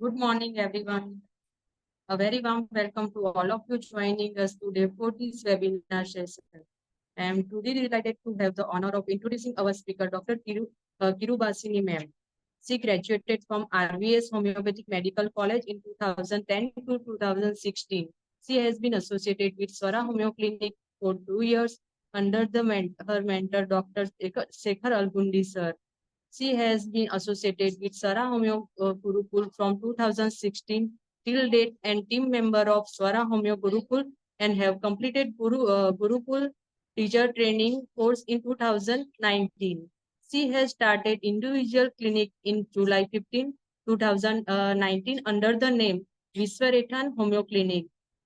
Good morning, everyone. A very warm welcome to all of you joining us today for this webinar session. I am truly delighted to have the honor of introducing our speaker, Dr. KIRUBASHINI ma'am. She graduated from RVS Homeopathic Medical College in 2010 to 2016. She has been associated with Swara Homeo Clinic for 2 years under her mentor, Dr. Shekhar Algundgi sir. She has been associated with Swara Homeo Gurukul from 2016 till date and team member of Swara Homeo Gurukul and have completed Gurukul teacher training course in 2019. She has started individual clinic in July 15, 2019 under the name Viswarethan Homeo Clinic.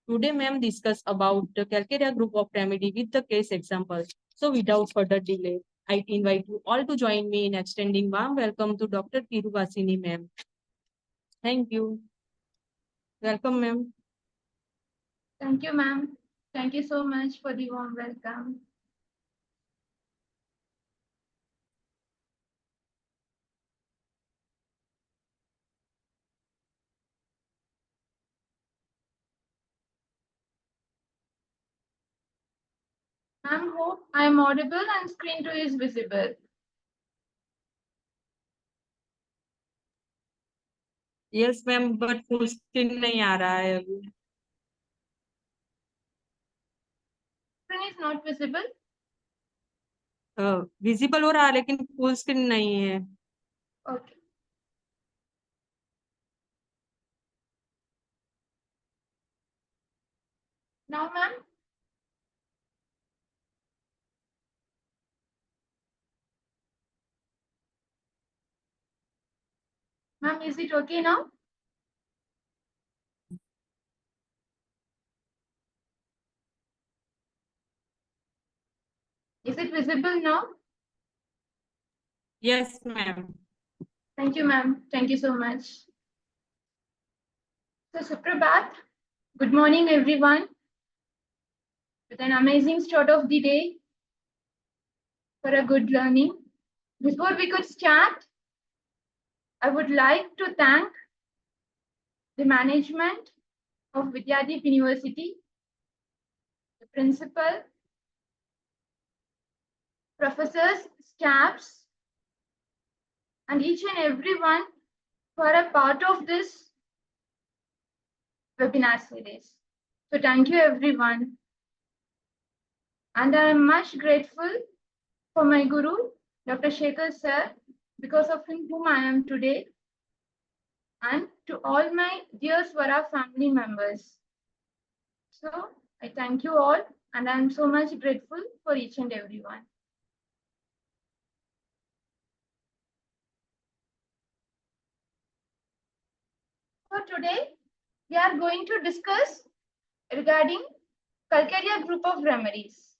Today, ma'am discuss about the Calcarea group of remedy with the case example. So without further delay, I invite you all to join me in extending warm welcome to Dr. KIRUBASHINI ma'am. Thank you. Welcome, ma'am. Thank you, ma'am. Thank you so much for the warm welcome. Ma'am, hope I am audible and screen 2 is visible. Yes, ma'am, but full screen नहीं आ रहा है अभी. Screen is not visible. Visible हो रहा है लेकिन full screen नहीं है. Okay. Now, ma'am. Ma'am, is it okay now? Is it visible now? Yes, ma'am. Thank you, ma'am. Thank you so much. So, Suprabhat, good morning, everyone. With an amazing start of the day for a good learning. Before we could start, I would like to thank the management of Vidhyadeep University, the principal, professors, staffs, and each and everyone who are a part of this webinar series. So thank you, everyone. And I am much grateful for my guru, Dr. Shekhar sir, because of whom I am today, and to all my dear Swara family members. So I thank you all, and I am so much grateful for each and everyone. So today we are going to discuss regarding Calcarea group of remedies.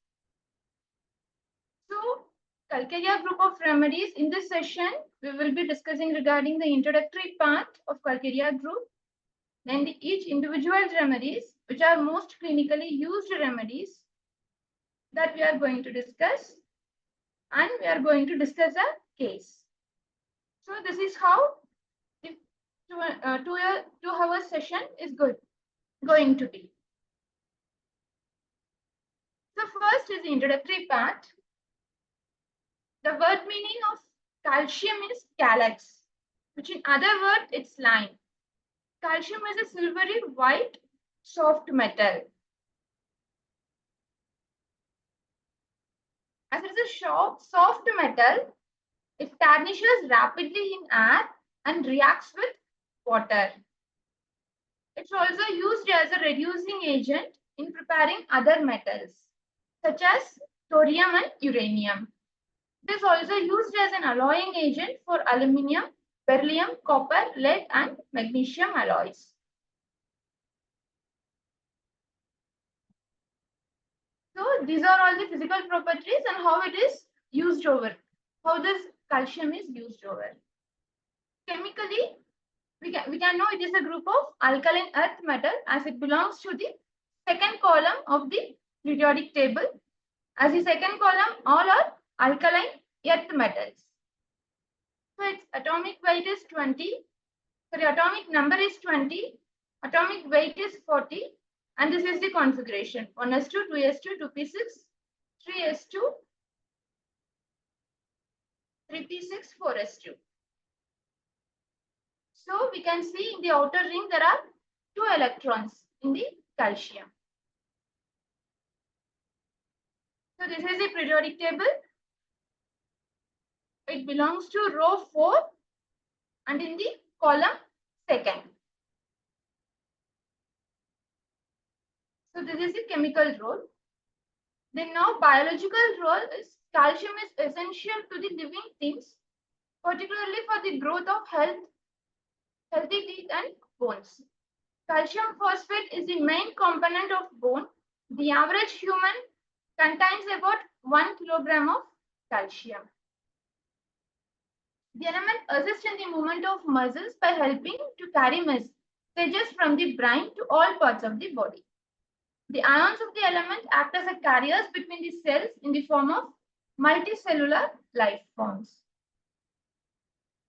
So Calcarea group of remedies, in this session, we will be discussing regarding the introductory part of Calcarea group, then each individual remedies, which are most clinically used remedies that we are going to discuss, and we are going to discuss a case. So this is how the 2-hour session is going to be. So first is the introductory part. The word meaning of calcium is calyx, which in other words, it's lime. Calcium is a silvery white soft metal. As it is a soft metal, it tarnishes rapidly in air and reacts with water. It's also used as a reducing agent in preparing other metals, such as thorium and uranium. It is also used as an alloying agent for aluminium, beryllium, copper, lead, and magnesium alloys. So these are all the physical properties and how it is used over, how this calcium is used over. Chemically, we can know it is a group of alkaline earth metal as it belongs to the second column of the periodic table. As the second column, all are alkaline earth metals. So its atomic weight is 20 So the atomic number is 20, atomic weight is 40, and this is the configuration 1s2, 2s2, 2p6, 3s2, 3p6, 4s2. So we can see in the outer ring there are 2 electrons in the calcium. So this is the periodic table. It belongs to row 4 and in the column 2nd. So this is the chemical role. Then now biological role is calcium is essential to the living things, particularly for the growth of healthy teeth and bones. Calcium phosphate is the main component of bone. The average human contains about 1 kilogram of calcium. The element assists in the movement of muscles by helping to carry messages from the brain to all parts of the body. The ions of the element act as a carriers between the cells in the form of multicellular life forms.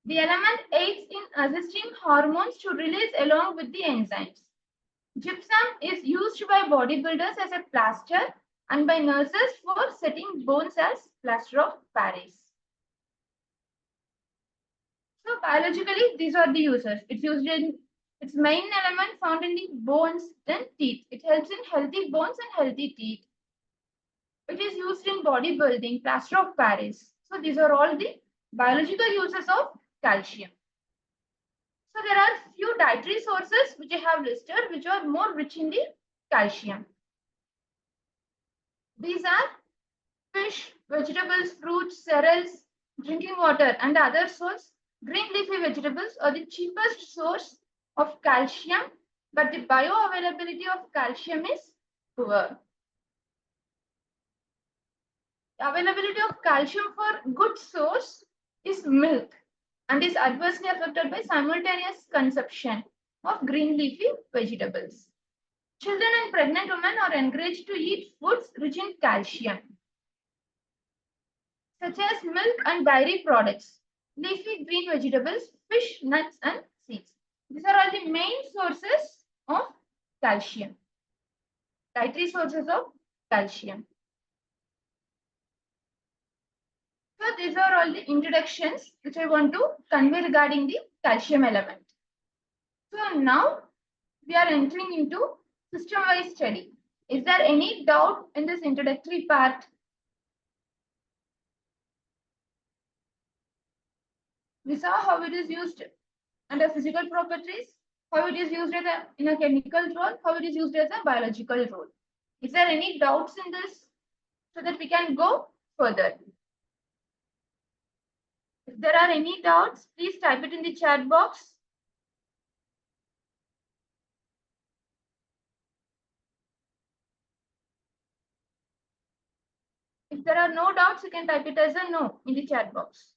The element aids in assisting hormones to release along with the enzymes. Gypsum is used by bodybuilders as a plaster and by nurses for setting bones as plaster of Paris. So biologically, these are the uses. It's used in its main element found in the bones, then teeth. It helps in healthy bones and healthy teeth. It is used in bodybuilding, plaster of Paris. So these are all the biological uses of calcium. So there are few dietary sources which I have listed which are more rich in the calcium. These are fish, vegetables, fruits, cereals, drinking water and other sources. Green leafy vegetables are the cheapest source of calcium, but the bioavailability of calcium is poor. The availability of calcium for good source is milk and is adversely affected by simultaneous consumption of green leafy vegetables. Children and pregnant women are encouraged to eat foods rich in calcium, such as milk and dairy products, leafy green vegetables, fish, nuts, and seeds. These are all the main sources of calcium, dietary sources of calcium. So these are all the introductions which I want to convey regarding the calcium element. So now we are entering into system-wise study. Is there any doubt in this introductory part? We saw how it is used under physical properties, how it is used as in a chemical role, how it is used as a biological role. Is there any doubts in this so that we can go further? If there are any doubts, please type it in the chat box. If there are no doubts, you can type it as a no in the chat box.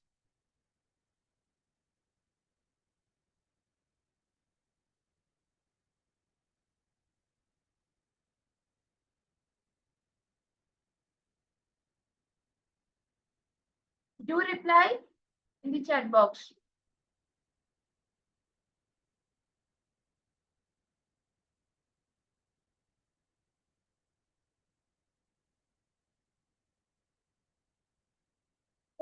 Do reply in the chat box.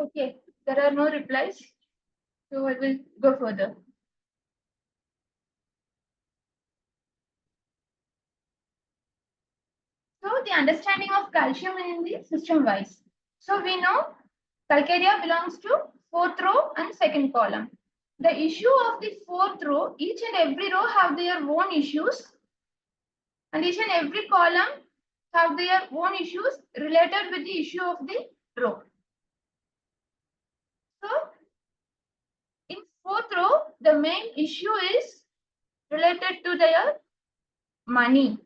Okay, there are no replies, so I will go further. So the understanding of calcium in the system wise. So we know Calcarea belongs to 4th row and 2nd column. The issue of the 4th row, each and every row have their own issues, and each and every column have their own issues related with the issue of the row. So in 4th row, the main issue is related to their money,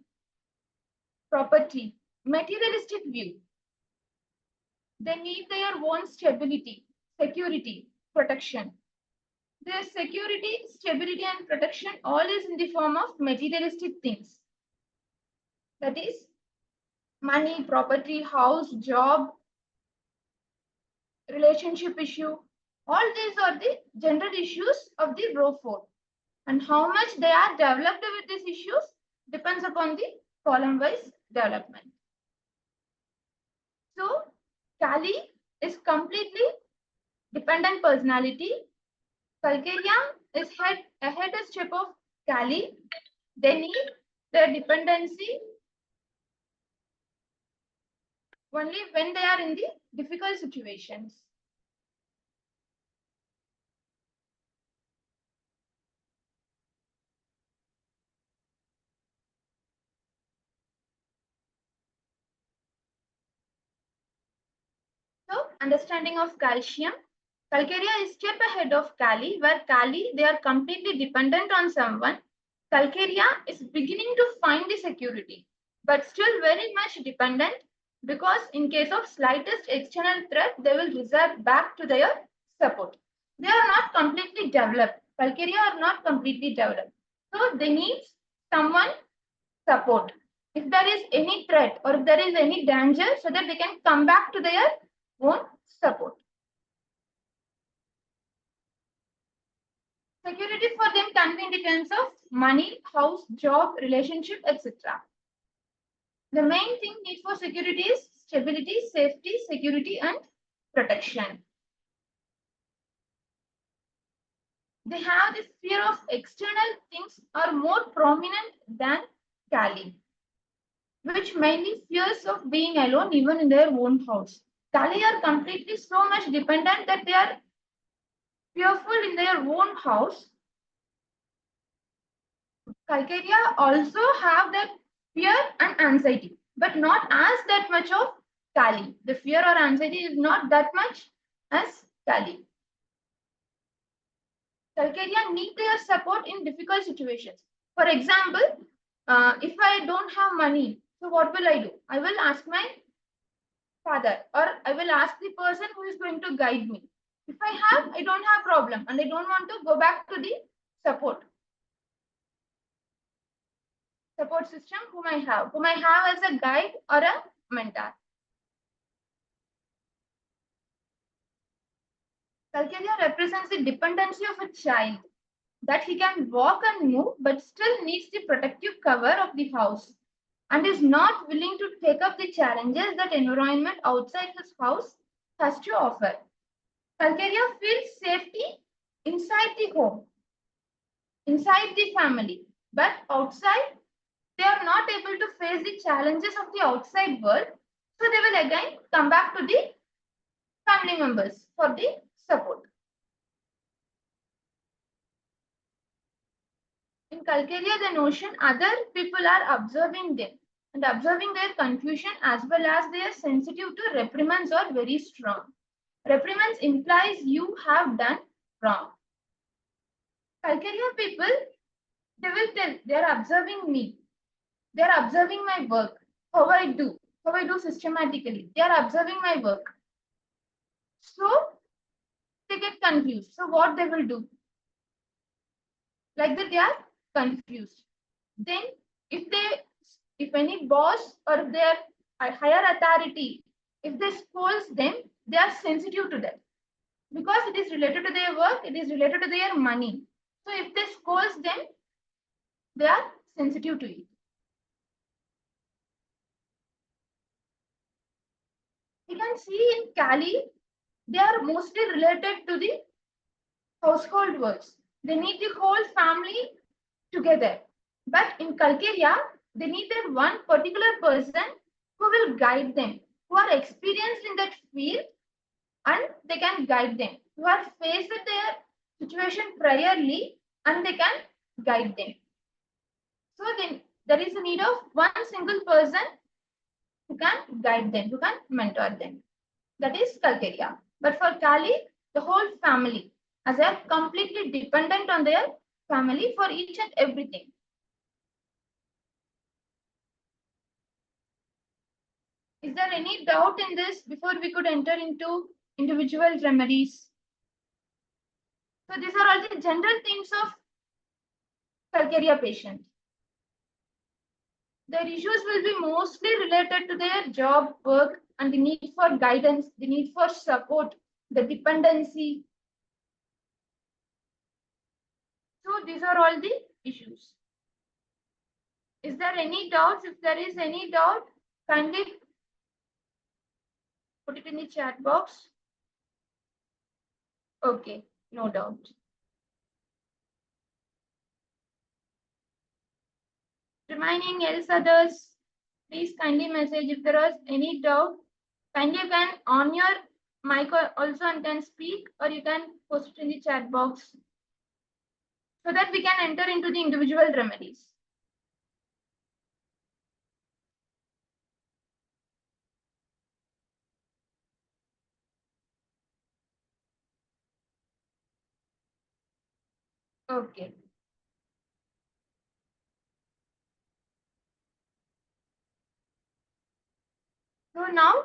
property, materialistic view. They need their own stability, security, protection. Their security, stability, and protection all is in the form of materialistic things. That is money, property, house, job, relationship issue. All these are the general issues of the row 4. And how much they are developed with these issues depends upon the column-wise development. So, Kali is completely dependent personality. Calcarea is ahead a step of Kali. They need their dependency only when they are in the difficult situations. So, understanding of calcium. Calcarea is step ahead of Kali, where Kali, they are completely dependent on someone. Calcarea is beginning to find the security, but still very much dependent, because in case of slightest external threat, they will resort back to their support. They are not completely developed. Calcarea are not completely developed. So they need someone support. If there is any threat or if there is any danger, so that they can come back to their own support. Security for them can be in the terms of money, house, job, relationship, etc. The main thing need for security is stability, safety, security, and protection. They have this fear of external things are more prominent than Kali, which mainly fears of being alone even in their own house. Kali are completely so much dependent that they are fearful in their own house. Calcarea also have that fear and anxiety, but not as that much of Kali. The fear or anxiety is not that much as Kali. Calcarea need their support in difficult situations. For example, if I don't have money, so what will I do? I will ask my father, or I will ask the person who is going to guide me. If I don't have problem and I don't want to go back to the support system whom I have as a guide or a mentor. Calcarea represents the dependency of a child, that he can walk and move but still needs the protective cover of the house and is not willing to take up the challenges that environment outside his house has to offer. Calcarea feels safety inside the home, inside the family, but outside they are not able to face the challenges of the outside world, so they will again come back to the family members for the support. In Calcarea, the notion other people are observing them and observing their confusion as well as they are sensitive to reprimands are very strong. Reprimands implies you have done wrong. Calcarea people, they will tell they are observing me. They are observing my work, how I do systematically. They are observing my work. So they get confused. So what they will do? Like that they are confused. Then if any boss or their higher authority, if they scolds them, they are sensitive to that because it is related to their work, it is related to their money. So if they scolds them, they are sensitive to it. You can see in Kali, they are mostly related to the household works. They need the whole family together. But in Calcarea, they need that one particular person who will guide them, who are experienced in that field and they can guide them, who have faced their situation priorly and they can guide them. So then there is a need of one single person who can guide them, who can mentor them. That is Calcarea. But for Kali, the whole family, as they are completely dependent on their family for each and everything. Is there any doubt in this before we could enter into individual remedies? So these are all the general themes of Calcarea patient. Their issues will be mostly related to their job, work, and the need for guidance, the need for support, the dependency. So these are all the issues. Is there any doubts? If there is any doubt, kindly put it in the chat box. Okay, no doubt. Remaining else others, please kindly message if there is any doubt. Kindly you can on your mic also and can speak, or you can post it in the chat box so that we can enter into the individual remedies. Okay. So now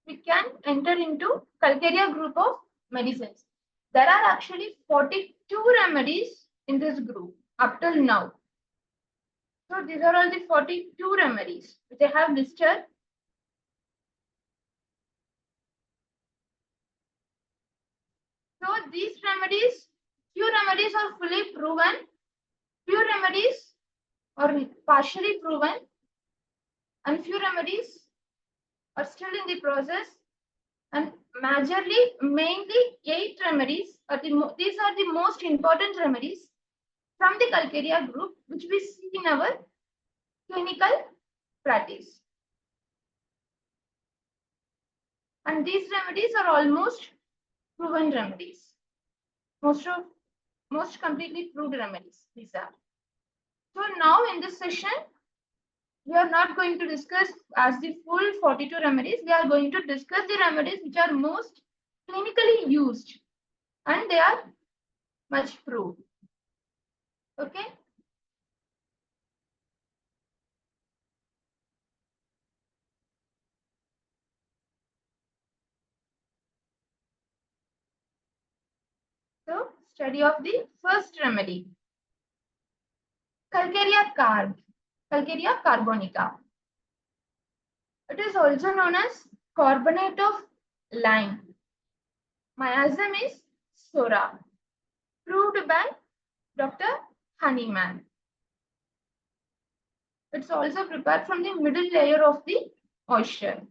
we can enter into Calcarea group of medicines. There are actually 42 remedies in this group up till now. So these are all the 42 remedies which I have listed. So these remedies, few remedies are fully proven, few remedies are partially proven, and few remedies are still in the process. And mainly 8 remedies are these are the most important remedies from the Calcarea group, which we see in our clinical practice. And these remedies are almost proven remedies. Most completely proved remedies these are. So now in this session, we are not going to discuss as the full 42 remedies. We are going to discuss the remedies which are most clinically used and they are much proved. Okay. So study of the first remedy. Calcarea carbonica. It is also known as carbonate of lime. Miasm is Swara, proved by Dr. Honeyman. It's also prepared from the middle layer of the oyster.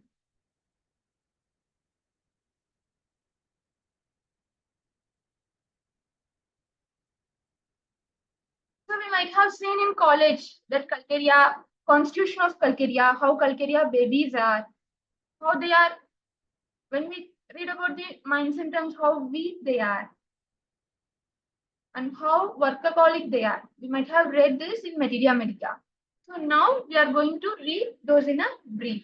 So we might have seen in college that Calcarea, constitution of Calcarea, how Calcarea babies are, how they are, when we read about the mind symptoms, how weak they are, and how workaholic they are. We might have read this in Materia Medica. So now we are going to read those in a brief.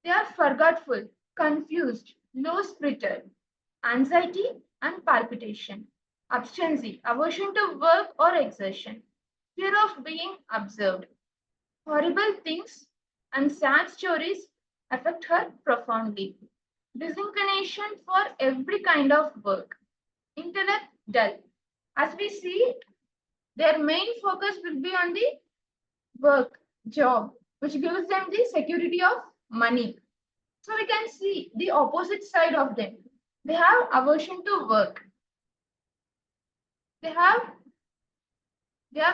They are forgetful, confused, low-spirited, anxiety and palpitation, abstinency, aversion to work or exertion, fear of being observed. Horrible things and sad stories affect her profoundly. Disinclination for every kind of work. Intellect dull. As we see, their main focus will be on the work, job, which gives them the security of money. So we can see the opposite side of them. They have aversion to work. They are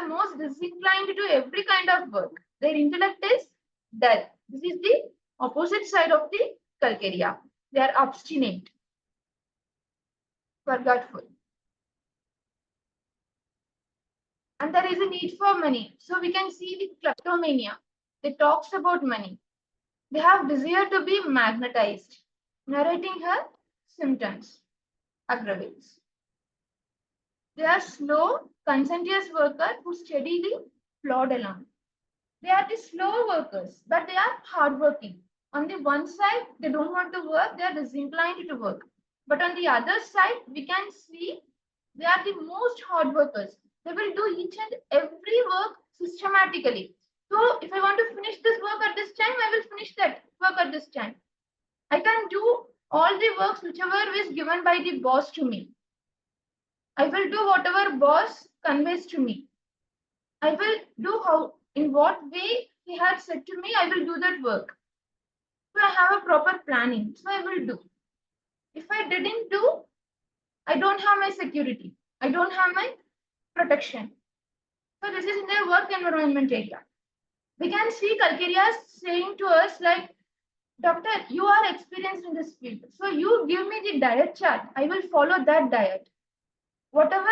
most disinclined to every kind of work. Their intellect is dull. This is the opposite side of the Calcarea. They are obstinate, forgetful. And there is a need for money. So we can see the kleptomania. They talks about money. They have desire to be magnetized. Narrating her symptoms aggravates. They are slow, conscientious workers who steadily plod along. They are the slow workers, but they are hardworking. On the one side, they don't want to work, they are disinclined to work. But on the other side, we can see they are the most hard workers. They will do each and every work systematically. So if I want to finish this work at this time, I will finish that work at this time. I can do all the works whichever is given by the boss to me. I will do whatever boss conveys to me. I will do in what way he had said to me, I will do that work. So I have a proper planning. So I will do. If I didn't do, I don't have my security. I don't have my protection. So this is in their work environment area. We can see Calcarea saying to us like, doctor, you are experienced in this field. So you give me the diet chart. I will follow that diet. Whatever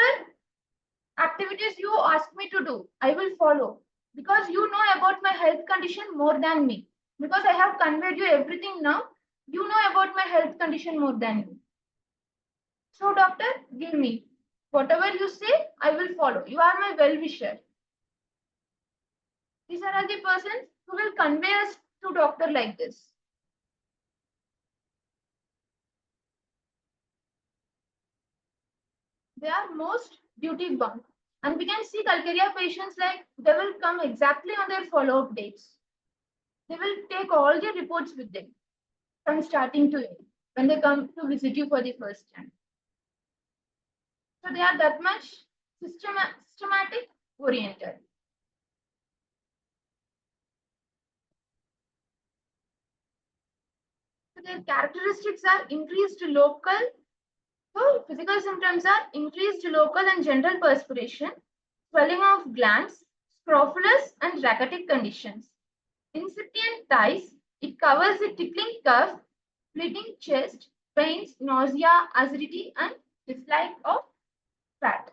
activities you ask me to do, I will follow. Because you know about my health condition more than me. Because I have conveyed you everything now. You know about my health condition more than me. So doctor, give me. Whatever you say, I will follow. You are my well-wisher. These are all the persons who will convey us to doctor like this. They are most duty bound. And we can see Calcarea patients like they will come exactly on their follow-up dates. They will take all the reports with them from starting to end when they come to visit you for the first time. So they are that much systematic oriented. So their characteristics are increased local. So physical symptoms are increased local and general perspiration, swelling of glands, scrofulous and rachitic conditions. Incipient thighs, it covers the tickling cough, fleeting chest, pains, nausea, acidity, and dislike of fat.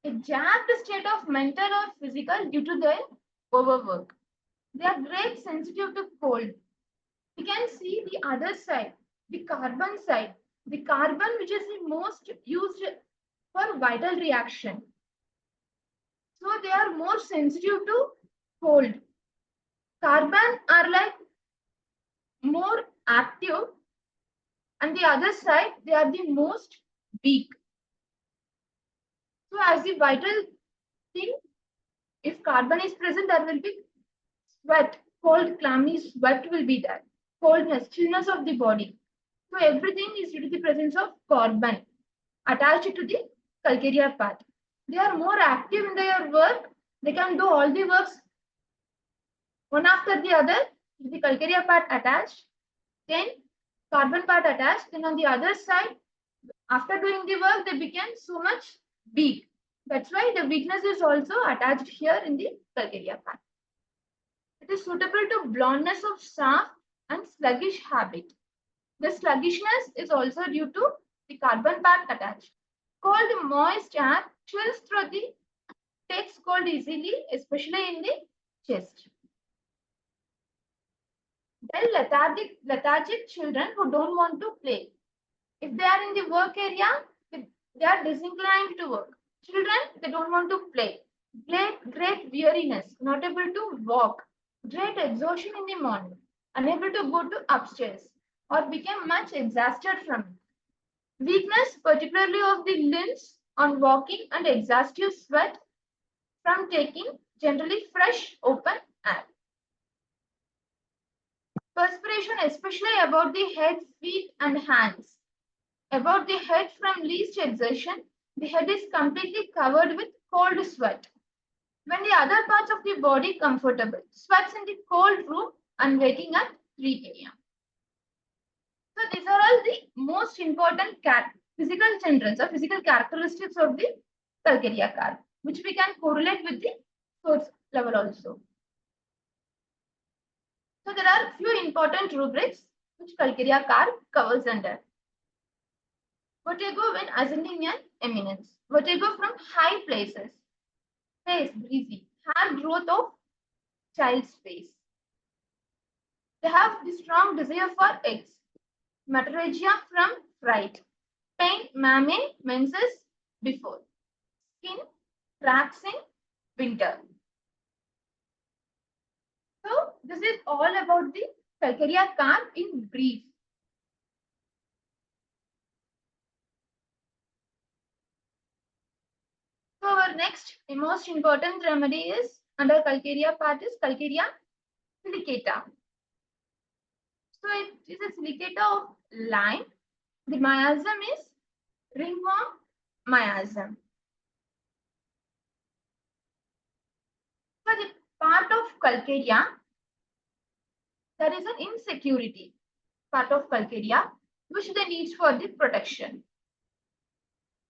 A jagged state of mental or physical due to their overwork. They are great sensitive to cold. We can see the other side, the carbon side. The carbon which is the most used for vital reaction. So they are more sensitive to cold. Carbon are like more active, and the other side they are the most weak. So as the vital thing, if carbon is present, there will be sweat, cold, clammy sweat will be there. Coldness, chillness of the body. So everything is due to the presence of carbon attached to the Calcarea part. They are more active in their work. They can do all the works one after the other. The Calcarea part attached, then carbon part attached. Then on the other side, after doing the work, they became so much weak. That's why the weakness is also attached here in the Calcarea part. It is suitable to blondness of shaft and sluggish habit. The sluggishness is also due to the carbon part attached. Cold, moist air chills through the takes cold easily, especially in the chest. Then lethargic children who don't want to play. If they are in the work area, they are disinclined to work. Children, they don't want to play. Great weariness, not able to walk. Great exhaustion in the morning, unable to go to upstairs, or became much exhausted from it. Weakness, particularly of the limbs on walking, and exhaustive sweat from taking generally fresh open air. Perspiration, especially about the head, feet, and hands. About the head from least exertion, the head is completely covered with cold sweat. When the other parts of the body comfortable, sweats in the cold room and waking at 3 a.m. So these are all the most important physical symptoms or physical characteristics of the Calcarea carp, which we can correlate with the source level also. So there are few important rubrics which Calcarea carp covers under. Vertigo when ascending an eminence. Vertigo from high places. Face breezy. Hair growth of child's face. They have the strong desire for eggs. Metrorrhagia from fright. Pain, mammae, menses before. Skin cracks in winter. So this is all about the Calcarea carp in brief. So our next most important remedy is under Calcarea part is Calcarea silicata. So it is a silicata of lime. The miasm is ringworm miasm. So the part of Calcarea, there is an insecurity part of Calcarea. which they need for the protection.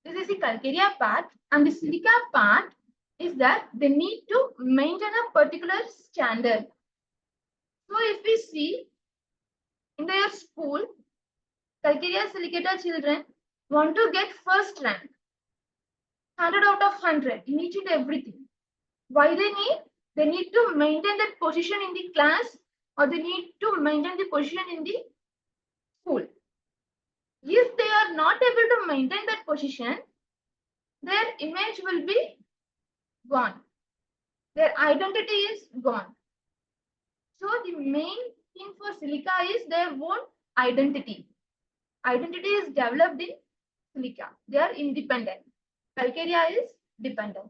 This is the Calcarea part, and the Silica part is that they need to maintain a particular standard. So if we see in their school, Calcarea Silicata children want to get first rank, 100 out of 100 in each and everything. Why they need? They need to maintain that position in the class, or they need to maintain the position in the school. If they are not able to maintain that position, their image will be gone. Their identity is gone. So the main thing for silica is their own identity. Identity is developed in silica. They are independent. Calcarea is dependent.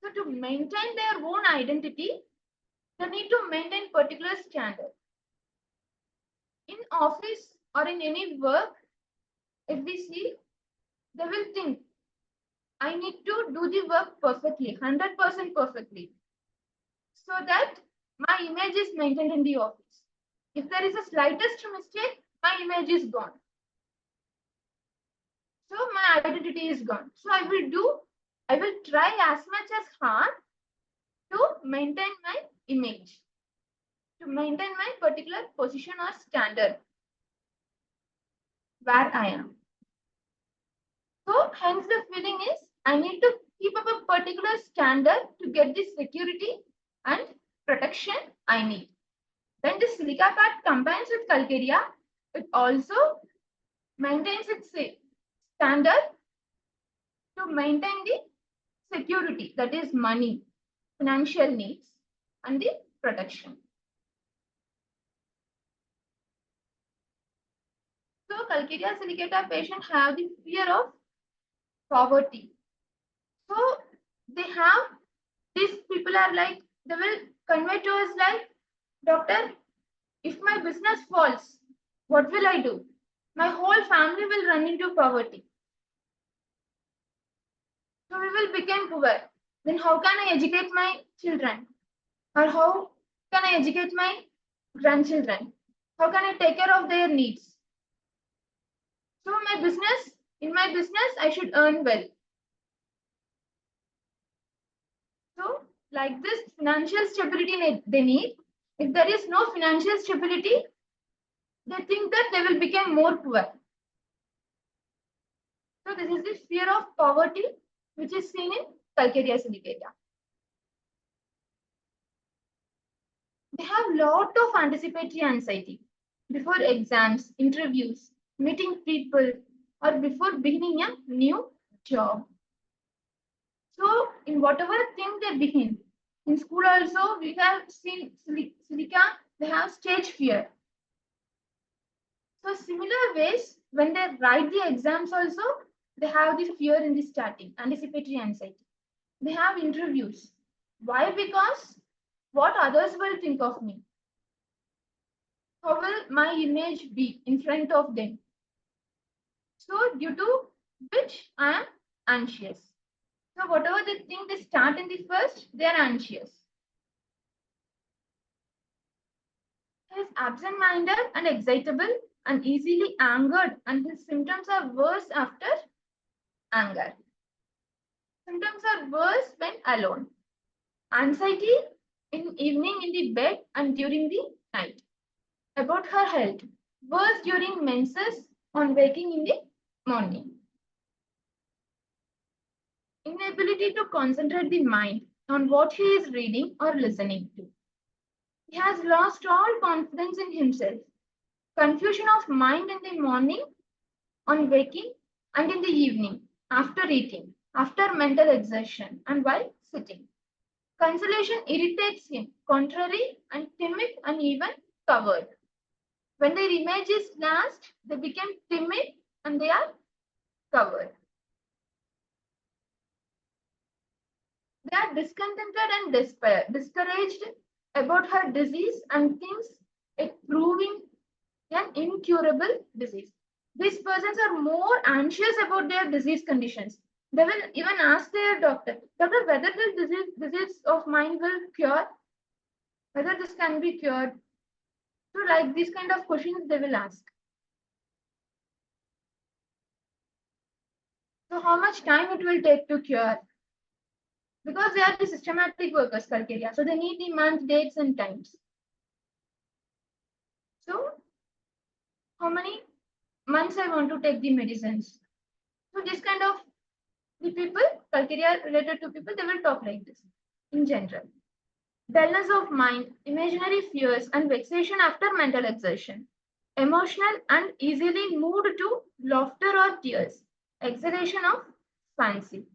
So to maintain their own identity, they need to maintain particular standard. In office or in any work, if we see, they will think, I need to do the work perfectly, 100% perfectly, so that my image is maintained in the office. If there is a slightest mistake, my image is gone. So my identity is gone. So I will try as much as hard to maintain my image, to maintain my particular position or standard where I am. So hence the feeling is I need to keep up a particular standard to get the security and protection I need. When the silica part combines with calcarea, it also maintains its standard to maintain the security, that is money, financial needs, and the protection. So Calcarea silicata patients have the fear of poverty. So they have, these people are like, they will convey to us like, doctor, if my business falls, what will I do? My whole family will run into poverty. So we will become poor. Then how can I educate my children? Or how can I educate my grandchildren? How can I take care of their needs? So in my business, I should earn well. So like this financial stability they need. If there is no financial stability, they think that they will become more poor. So this is the fear of poverty, which is seen in Calcarea silicata. They have lot of anticipatory anxiety before exams, interviews, meeting people, or before beginning a new job. So in whatever thing they begin, in school also we have seen silica, they have stage fear. So similar ways, when they write the exams also, they have the fear in the starting, anticipatory anxiety. They have interviews. Why? Because what others will think of me. How will my image be in front of them? So due to which I am anxious. So whatever they think they start in the first, they are anxious. He is absent-minded and excitable and easily angered, and his symptoms are worse after anger. Symptoms are worse when alone. Anxiety in evening in the bed and during the night. About her health, worse during menses, on waking in the morning. Inability to concentrate the mind on what he is reading or listening to. He has lost all confidence in himself. Confusion of mind in the morning, on waking, and in the evening, after eating, after mental exertion, and while sitting. Consolation irritates him, contrary and timid and even covered. When their image is last, they become timid and they are covered. They are discontented and discouraged about her disease and thinks it proving an incurable disease. These persons are more anxious about their disease conditions. They will even ask their doctor, doctor, whether this disease of mine will cure, whether this can be cured. So like these kind of questions they will ask. So how much time it will take to cure? Because they are the systematic workers, Calcarea. So they need the month, dates, and times. So how many months I want to take the medicines? So this kind of the people, Calcarea related to people, they will talk like this in general. Dullness of mind, imaginary fears, and vexation after mental exertion. Emotional and easily moved to laughter or tears. Exhalation of fancy.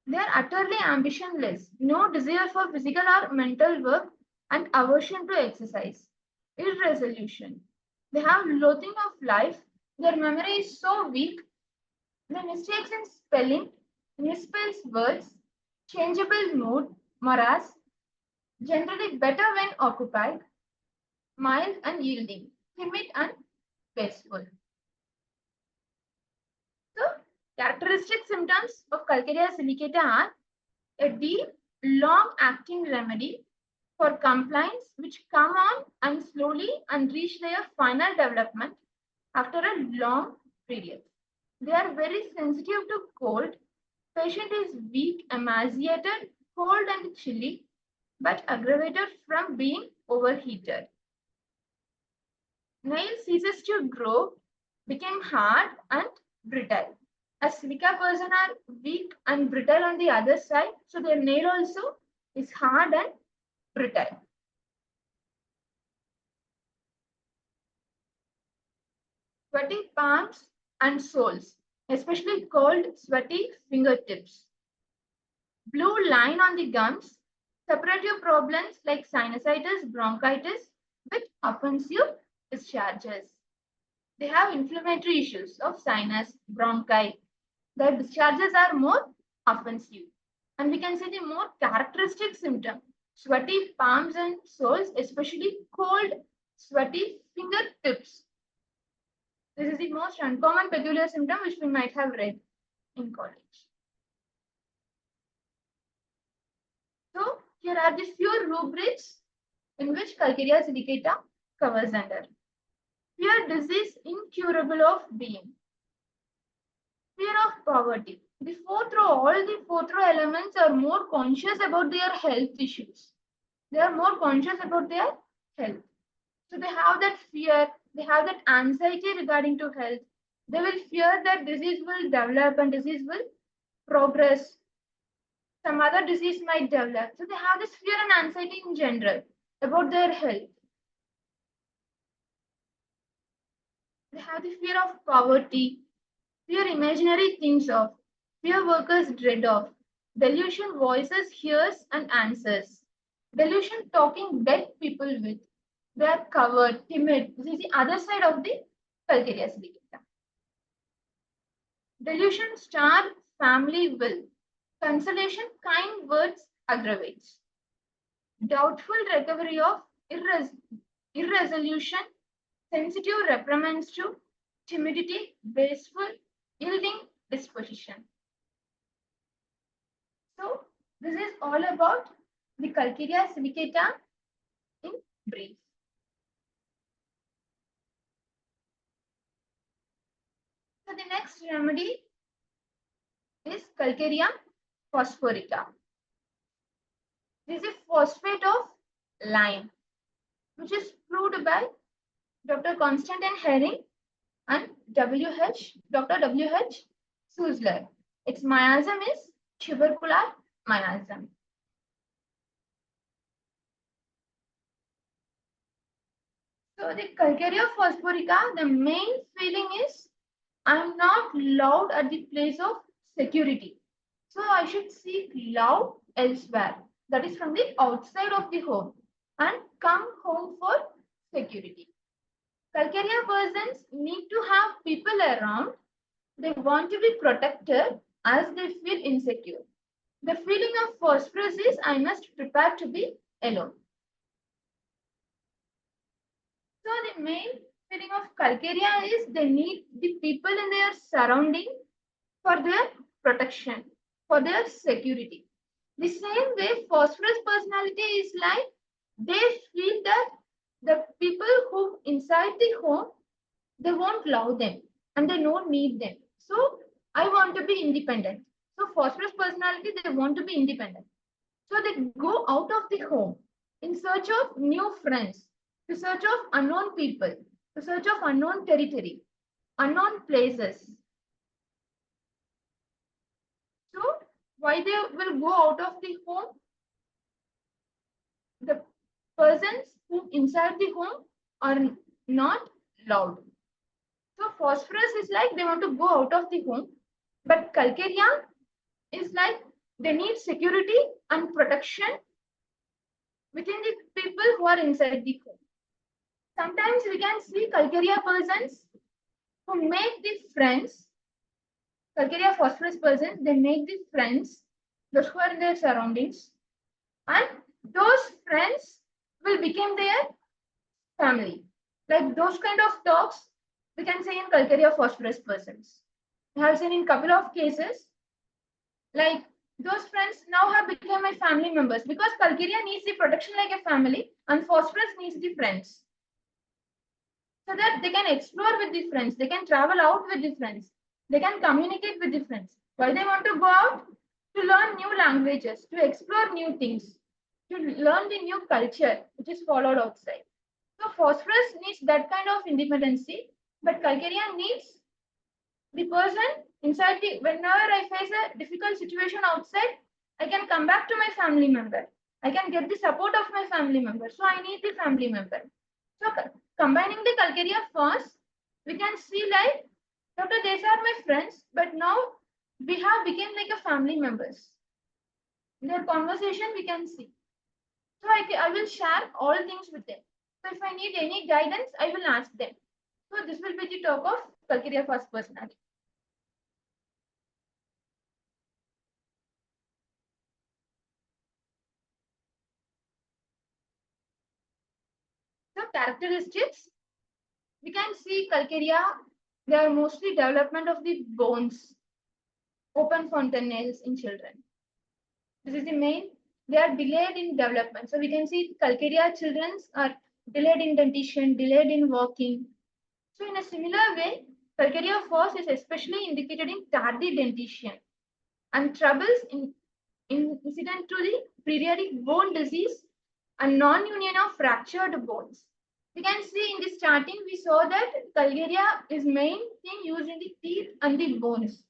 They are utterly ambitionless, no desire for physical or mental work, and aversion to exercise. Irresolution. They have loathing of life. Their memory is so weak. The mistakes in spelling, misspells words, changeable mood, morass, generally better when occupied, mild and yielding, timid and wasteful. So, characteristic symptoms of Calcarea silicata are a deep, long-acting remedy for complaints which come on and slowly and reach their final development after a long period. They are very sensitive to cold. Patient is weak, emaciated, cold and chilly, but aggravated from being overheated. Nail ceases to grow, became hard and brittle. As silica person are weak and brittle on the other side, so their nail also is hard and brittle. Sweaty palms and soles, especially called sweaty fingertips. Blue line on the gums, separative problems like sinusitis, bronchitis with offensive discharges. They have inflammatory issues of sinus, bronchi. Their discharges are more offensive. And we can see the more characteristic symptom, sweaty palms and soles, especially cold, sweaty fingertips. This is the most uncommon peculiar symptom which we might have read in college. So here are the few rubrics in which Calcarea silicata covers under. Fear disease incurable of being. Fear of poverty. All the fourth row elements are more conscious about their health issues. They are more conscious about their health. So they have that fear, they have that anxiety regarding to health. They will fear that disease will develop and disease will progress. Some other disease might develop. So they have this fear and anxiety in general about their health. They have the fear of poverty, fear imaginary things of, fear workers dread of, delusion voices hears and answers, delusion talking dead people with, they are covered, timid. This is the other side of the Calcarea silicata. Delusion star family will, consolation kind words aggravates, doubtful recovery of irresolution, sensitive reprimands to timidity, wasteful, yielding disposition. So this is all about the Calcarea silicata in brief. So the next remedy is Calcarea phosphorica. This is phosphate of lime, which is proved by Dr. Constantine Herring and Dr. W.H. Susler. Its miasm is tubercular miasm. So the Calcarea phosphorica, the main feeling is I am not loved at the place of security. So I should seek love elsewhere. That is from the outside of the home and come home for security. Calcarea persons need to have people around. They want to be protected as they feel insecure. The feeling of phosphorus is I must prepare to be alone. So the main feeling of Calcarea is they need the people in their surrounding for their protection, for their security. The same way phosphorus personality is like they feel that the people who inside the home, they won't love them. and they don't need them. So I want to be independent. So phosphorus personality, they want to be independent. So they go out of the home in search of new friends, to search of unknown people, to search of unknown territory, unknown places. So why they will go out of the home? The persons who inside the home are not loud. So phosphorus is like they want to go out of the home, but calcarea is like they need security and protection within the people who are inside the home. Sometimes we can see calcarea persons who make the friends, calcarea phosphorus persons, they make the friends, those who are in their surroundings, and those friends will become their family. Like those kind of talks we can say in calcarea phosphorus persons. I have seen in couple of cases, like those friends now have become my family members because calcarea needs the protection like a family and phosphorus needs the friends. So that they can explore with the friends, they can travel out with the friends, they can communicate with the friends. Why they want to go out? To learn new languages, to explore new things, to learn the new culture which is followed outside. So phosphorus needs that kind of independency, but calcarea needs the person inside the, whenever I face a difficult situation outside, I can come back to my family member. I can get the support of my family member. So I need the family member. So combining the calcarea first, we can see like, Doctor, these are my friends, but now we have become like a family members. Their conversation we can see. So I will share all things with them. So if I need any guidance, I will ask them. So this will be the talk of calcarea first personality. So characteristics, we can see calcarea, they are mostly development of the bones, open fontanelles in children. This is the main, they are delayed in development. So we can see calcarea children are delayed in dentition, delayed in walking. So in a similar way, calcarea first is especially indicated in tardy dentition and troubles in incident to the periodic bone disease and non-union of fractured bones. We can see in the starting, we saw that calcarea is main thing used in the teeth and the bones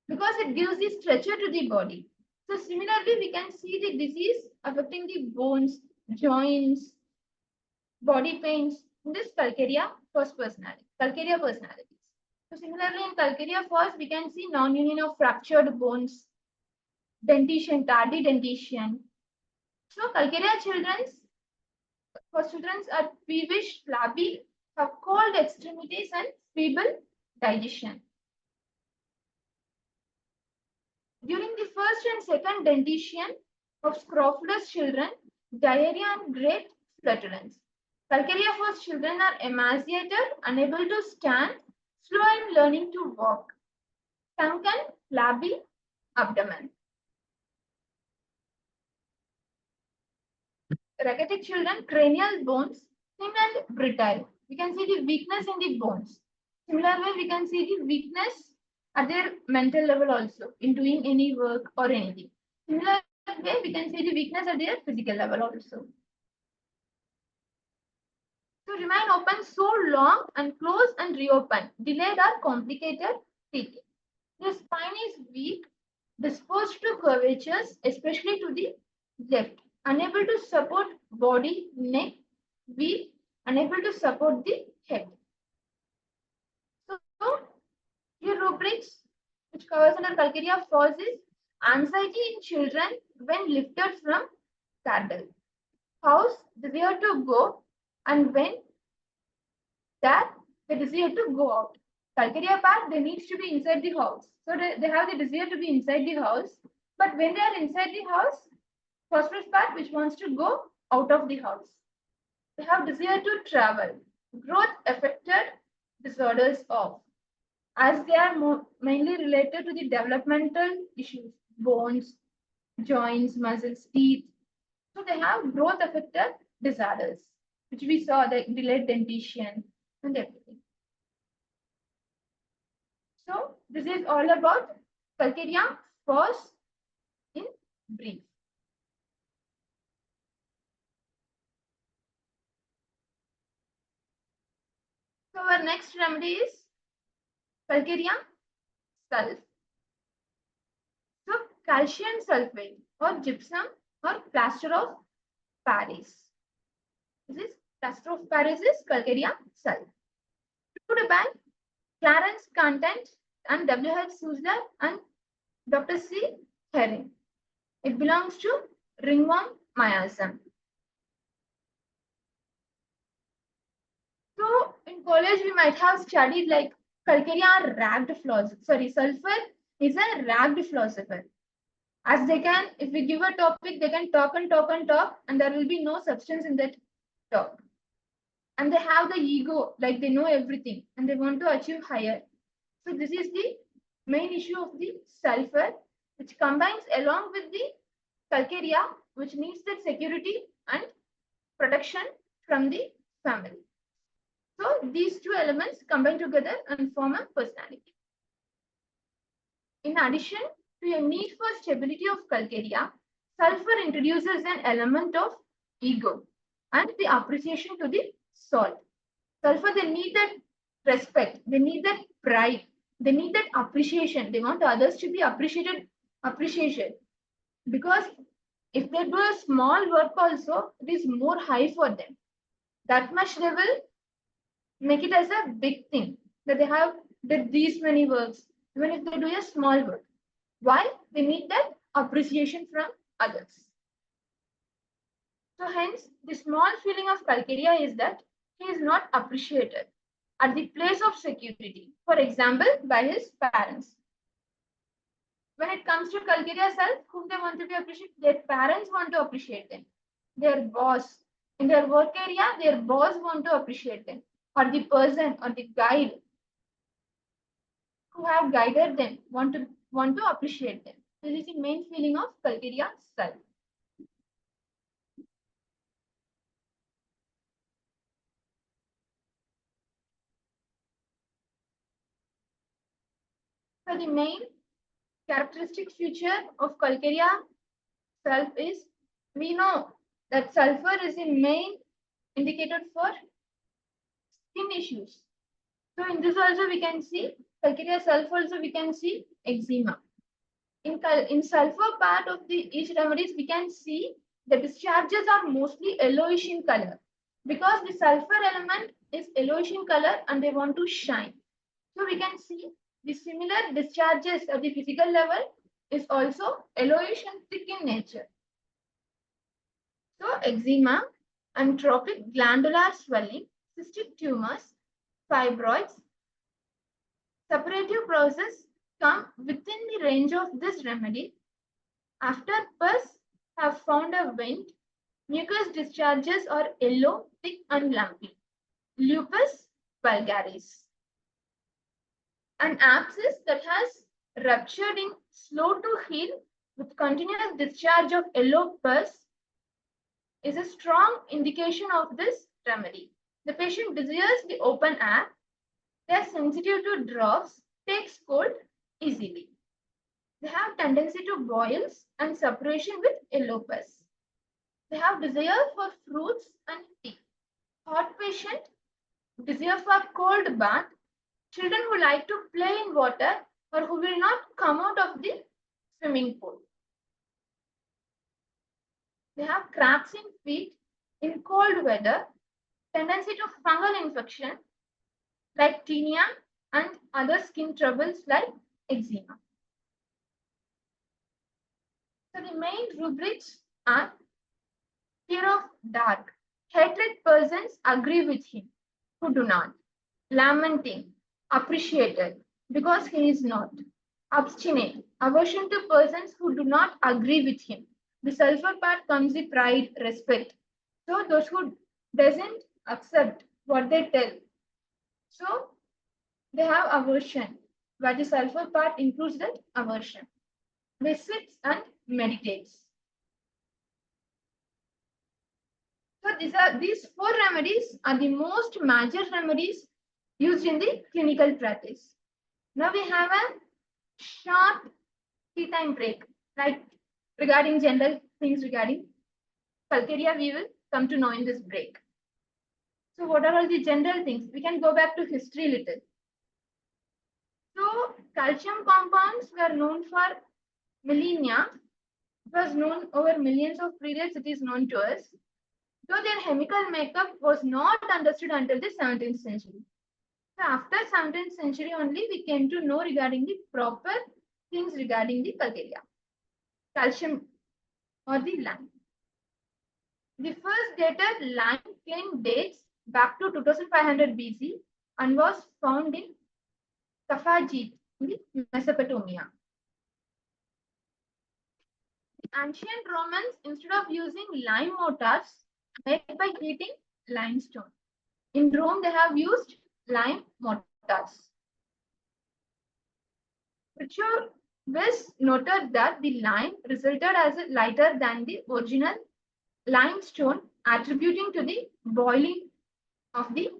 because it gives the structure to the body. So similarly, we can see the disease affecting the bones, joints, body pains in this calcarea first personality, calcarea personalities. So similarly, in calcarea first, we can see non-union of fractured bones, dentition, tardy dentition. So calcarea children are peevish, flabby, have cold extremities and feeble digestion. During the first and second dentition of scrofulous children, diarrhea and great flatulence. Calcarea first children are emaciated, unable to stand, slow in learning to walk, sunken, flabby abdomen. Rachitic children, cranial bones, thin and brittle. We can see the weakness in the bones. Similarly, we can see the weakness at their mental level also in doing any work or anything. Similar way, we can see the weakness at their physical level also. To remain open so long and close and reopen, delayed or complicated teething. The spine is weak, disposed to curvatures, especially to the left, unable to support body, neck, weak, unable to support the head. So here rubrics which covers under calcarea first is anxiety in children when lifted from cradle. House desire to go and when that they desire to go out. Calcarea part, they need to be inside the house. So they have the desire to be inside the house. But when they are inside the house, phosphorus part which wants to go out of the house. They have desire to travel. Growth affected disorders of, as they are mainly related to the developmental issues, bones, joints, muscles, teeth. So they have growth affected disorders, which we saw the delayed dentition and everything. So this is all about Calcarea phos in brief. So our next remedy is Calcarea sulf. So calcium sulfate or gypsum or plaster of Paris. This is plaster of Paris is Calcarea sulf. Proved by Clarence Content and W.H. Susler and Dr. C. Herring. It belongs to ringworm miasm. So in college we might have studied like Calcarea ragged philosopher. Sorry, sulfur is a ragged philosopher. As they can, if we give a topic, they can talk and talk and talk, and there will be no substance in that talk. And they have the ego, like they know everything, and they want to achieve higher. So this is the main issue of the sulfur, which combines along with the Calcarea, which needs that security and protection from the family. So these two elements combine together and form a personality. In addition to a need for stability of Calcarea, sulfur introduces an element of ego and the appreciation to the salt. Sulfur, they need that respect, they need that pride, they need that appreciation. They want others to be appreciated. Because if they do a small work also, it is more high for them. That much they will make it as a big thing that they have did these many works, even if they do a small work. Why? They need that appreciation from others. So hence, the small feeling of Calcarea is that he is not appreciated at the place of security, for example, by his parents. When it comes to Calcarea self, whom they want to be appreciated, their parents want to appreciate them. Their boss, in their work area, their boss want to appreciate them, or the person or the guide who have guided them want to appreciate them. This is the main feeling of Calcarea self. So the main characteristic feature of Calcarea self is, we know that sulfur is the main indicator for skin issues. So in this also we can see Calcarea self, also we can see eczema. In sulfur part of the each remedies, we can see the discharges are mostly yellowish in color because the sulfur element is yellowish in color and they want to shine. So we can see the similar discharges at the physical level is also yellowish and thick in nature. So eczema, atrophic glandular swelling, cystic tumors, fibroids, suppurative process come within the range of this remedy. After pus have found a vent, mucus discharges are yellow, thick and lumpy. Lupus vulgaris. An abscess that has ruptured in slow to heal with continuous discharge of yellow pus is a strong indication of this remedy. The patient desires the open air. They are sensitive to draughts, takes cold easily. They have tendency to boils and suppuration with yellow pus. They have desire for fruits and tea. Hot patient, desire for cold bath. Children who like to play in water or who will not come out of the swimming pool. They have cracks in feet in cold weather, tendency to fungal infection like tinea and other skin troubles like eczema. So the main rubrics are fear of dark. Hatred persons agree with him who do not. Lamenting, appreciated because he is not. Obstinate, aversion to persons who do not agree with him. The sulfur part comes the pride, respect. So those who doesn't accept what they tell. So they have aversion, where the sulfur part includes that aversion. They sit and meditates. So these four remedies are the most major remedies used in the clinical practice. Now we have a short tea time break, like regarding general things regarding Calcarea, we will come to know in this break. So what are all the general things? We can go back to history little. So calcium compounds were known for millennia. It was known over millions of periods. It is known to us. Though their chemical makeup was not understood until the 17th century. So after 17th century only, we came to know regarding the proper things regarding the Calcarea, calcium or the lime. The first dated lime kiln dates back to 2500 BC and was found in Kafajit in Mesopotamia. The ancient Romans, instead of using lime mortars, made by heating limestone. In Rome, they have used lime mortars. Richard West noted that the lime resulted as lighter than the original limestone, attributing to the boiling of the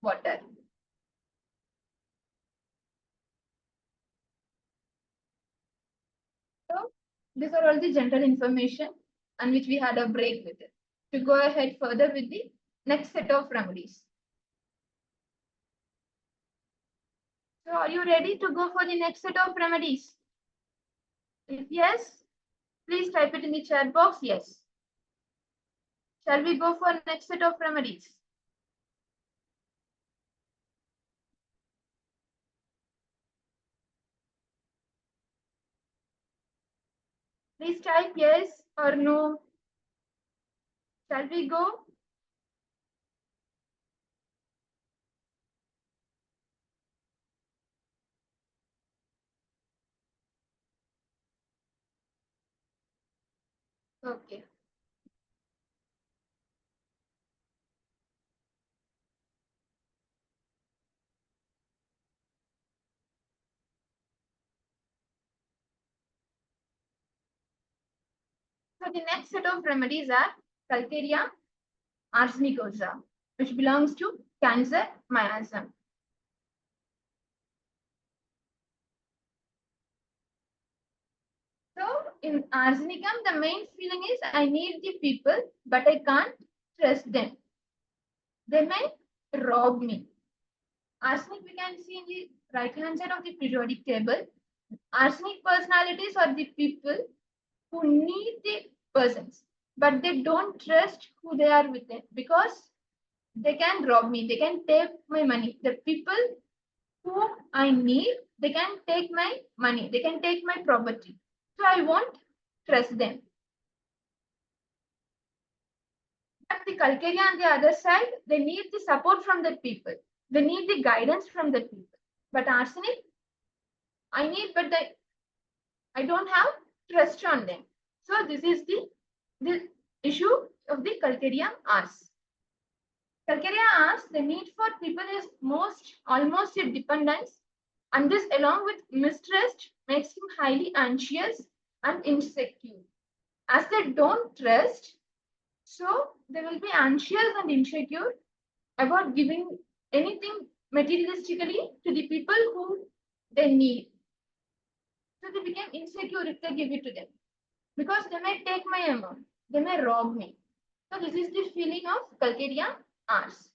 water. So these are all the general information on which we had a break with it. To go ahead further with the next set of remedies. So are you ready to go for the next set of remedies? If yes, please type it in the chat box. Yes. Shall we go for next set of remedies? Please type yes or no. Shall we go? Okay. So the next set of remedies are Calcarea arsenicosa, which belongs to cancer miasm. So in arsenicum, the main feeling is I need the people, but I can't trust them. They may rob me. Arsenic we can see in the right hand side of the periodic table. Arsenic personalities are the people who need the persons, but they don't trust who they are with them because they can rob me, they can take my money. The people who I need, they can take my money, they can take my property. So I won't trust them. But the Calcarea on the other side, they need the support from the people. They need the guidance from the people. But arsenic, I need, but I don't have trust on them. So this is the issue of the Calcarea ars. Calcarea ars, the need for people is almost a dependence, and this along with mistrust makes him highly anxious and insecure. As they don't trust, so they will be anxious and insecure about giving anything materialistically to the people who they need. So they become insecure if they give it to them because they may take my amount, they may rob me. So this is the feeling of Calcarea ars.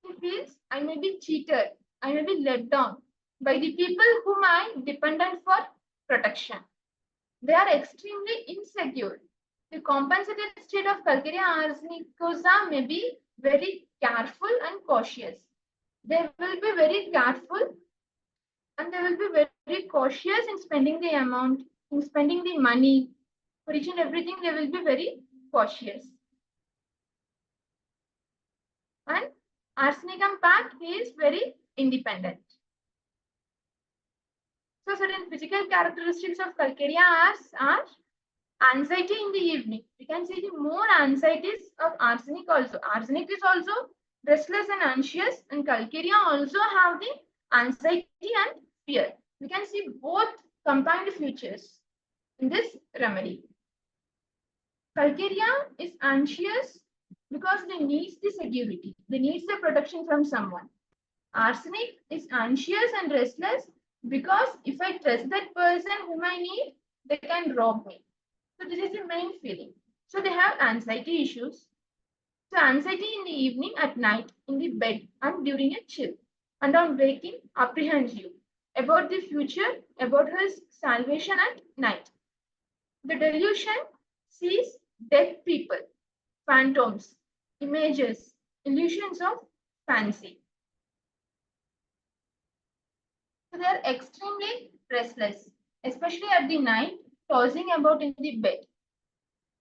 He feels I may be cheated, I may be let down by the people whom I am dependent for protection. They are extremely insecure. The compensated state of Calcarea arsenicosa may be very careful and cautious. They will be very careful and they will be very cautious in spending the amount, in spending the money. For each and everything, they will be very cautious. And arsenicum part is very independent. So certain physical characteristics of Calcarea are anxiety in the evening. We can see the more anxieties of arsenic also. Arsenic is also restless and anxious, and Calcarea also have the anxiety and fear. We can see both combined features in this remedy. Calcarea is anxious because they need the security. They need the protection from someone. Arsenic is anxious and restless because if I trust that person whom I need, they can rob me. So this is the main feeling. So they have anxiety issues. So anxiety in the evening, at night, in the bed, and during a chill. And on waking, apprehends you about the future, about his salvation at night. The delusion sees dead people, phantoms, images, illusions of fancy. So they are extremely restless, especially at the night, tossing about in the bed,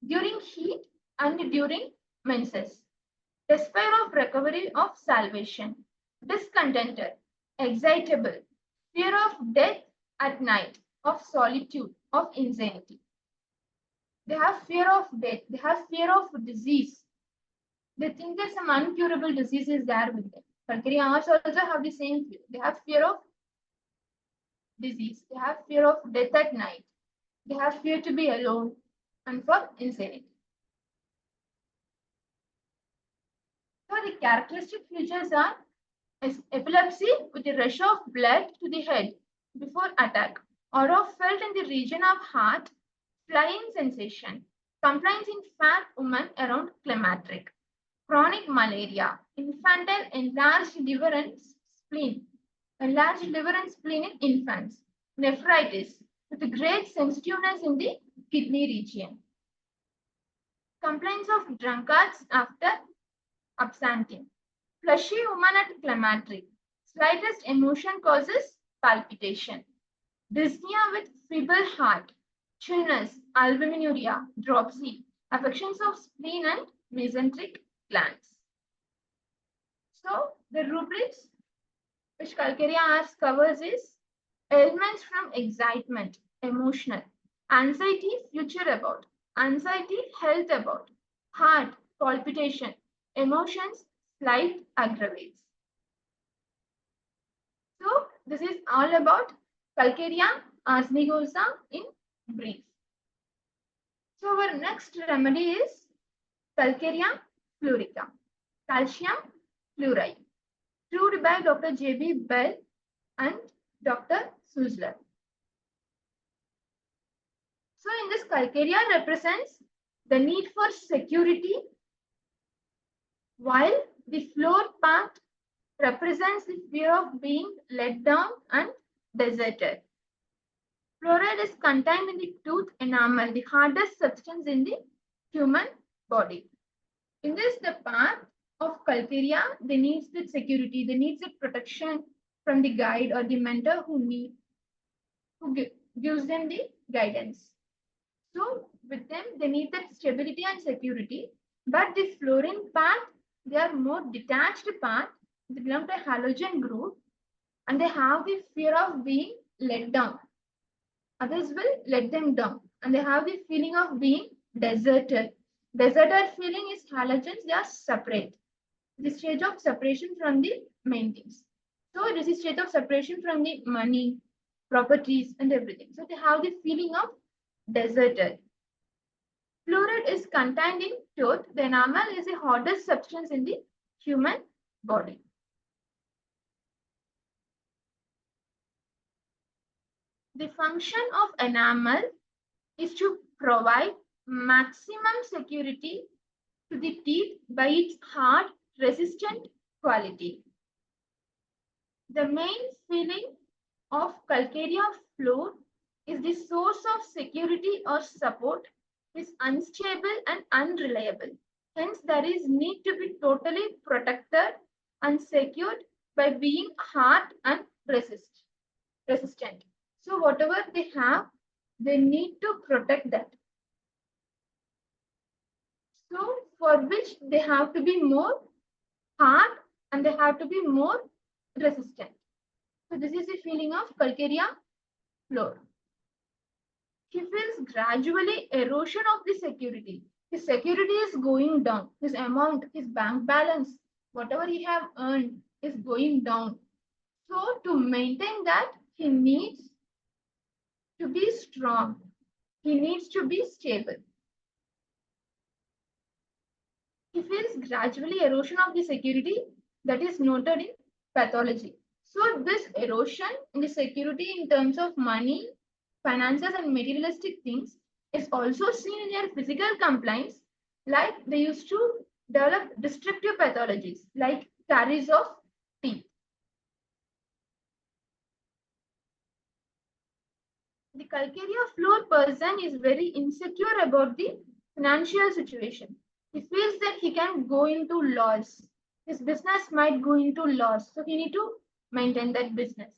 during heat and during menses. Despair of recovery of salvation, discontented, excitable, fear of death at night, of solitude, of insanity. They have fear of death, they have fear of disease. They think that some uncurable disease is there with them. Calcareans also have the same fear. They have fear of disease, they have fear of death at night, they have fear to be alone, and for insanity. So the characteristic features are epilepsy with a rush of blood to the head before attack, or of felt in the region of heart, flying sensation, complaints in fat women around climacteric, chronic malaria, infantile enlarged liver and spleen, enlarged liver and spleen in infants, nephritis with great sensitiveness in the kidney region, complaints of drunkards after absenting, fleshy woman at climacteric, slightest emotion causes palpitation, dyspnea with feeble heart, chillness, albuminuria, dropsy, affections of spleen and mesenteric glands. So the rubrics which Calcarea covers is ailments from excitement, emotional, anxiety, future about, anxiety, health about, heart, palpitation, emotions, slight aggravates. So this is all about Calcarea arsenicosa in brief. So our next remedy is Calcarea Flourica, calcium fluoride, proved by Dr. J.B. Bell and Dr. Suzler. So in this, Calcarea represents the need for security, while the floor part represents the fear of being let down and deserted. Fluoride is contained in the tooth enamel, the hardest substance in the human body. In this, the part of Calcarea, they needs the security, they needs the protection from the guide or the mentor who gives them the guidance. So with them, they need that stability and security. But the fluorine part, they are more detached part. They belong to a halogen group, and they have the fear of being let down. Others will let them down, and they have the feeling of being deserted. Deserted feeling is halogens, they are separate. The stage of separation from the main things. So it is a state of separation from the money, properties, and everything. So they have the feeling of deserted. Fluoride is contained in tooth. The enamel is the hardest substance in the human body. The function of enamel is to provide maximum security to the teeth by its hard, resistant quality. The main feeling of Calcarea floor is the source of security or support is unstable and unreliable. Hence, there is need to be totally protected and secured by being hard and resistant. So whatever they have, they need to protect that. So for which they have to be more hard and they have to be more resistant. So this is the feeling of Calcarea floor. He feels gradually erosion of the security. His security is going down. His amount, his bank balance, whatever he have earned is going down. So to maintain that, he needs to be strong. He needs to be stable. He feels gradually erosion of the security that is noted in pathology. So this erosion in the security in terms of money, finances and materialistic things is also seen in their physical complaints, like they used to develop destructive pathologies like caries of teeth. The Calcarea floor person is very insecure about the financial situation. He feels that he can go into loss. His business might go into loss. So he need to maintain that business.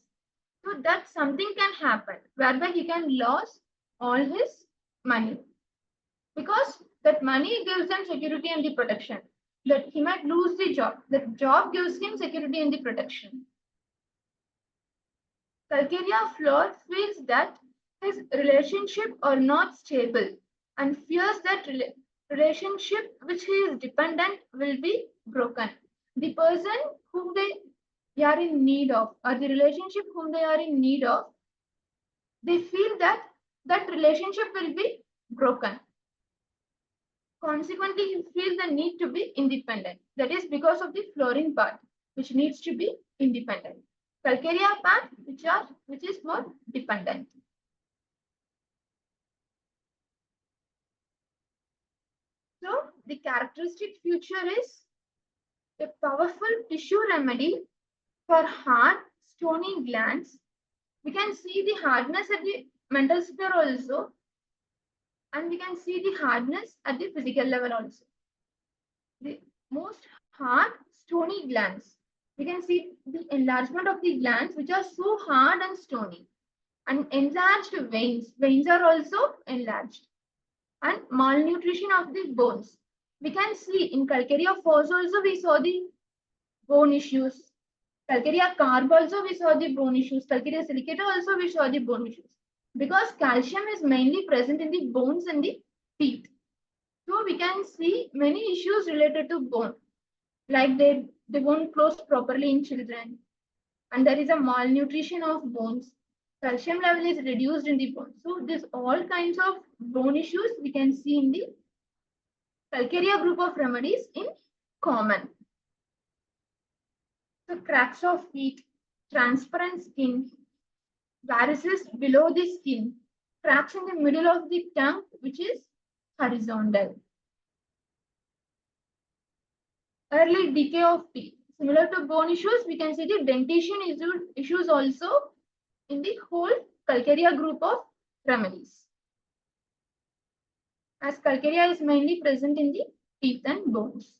So that something can happen whereby he can lose all his money. Because that money gives him security and the protection. That he might lose the job. That job gives him security and the protection. Calcarea floor feels that his relationship are not stable and fears that relationship which he is dependent will be broken. The person whom they are in need of, or the relationship whom they are in need of, they feel that that relationship will be broken. Consequently, he feels the need to be independent. That is because of the flooring part, which needs to be independent. Calcarea part, which is more dependent. So the characteristic feature is a powerful tissue remedy for hard, stony glands. We can see the hardness at the mental sphere also, and we can see the hardness at the physical level also. The most hard, stony glands. We can see the enlargement of the glands, which are so hard and stony, and enlarged veins. Veins are also enlarged, and malnutrition of the bones. We can see in Calcarea fossa also we saw the bone issues. Calcarea carb also we saw the bone issues. Calcarea silicata also we saw the bone issues. Because calcium is mainly present in the bones and the teeth. So we can see many issues related to bone. Like they won't close properly in children. And there is a malnutrition of bones. Calcium level is reduced in the bone. So this all kinds of bone issues we can see in the Calcarea group of remedies in common. So cracks of feet, transparent skin, varices below the skin, cracks in the middle of the tongue, which is horizontal. Early decay of teeth. Similar to bone issues, we can see the dentition issues also in the whole Calcarea group of remedies. As Calcarea is mainly present in the teeth and bones.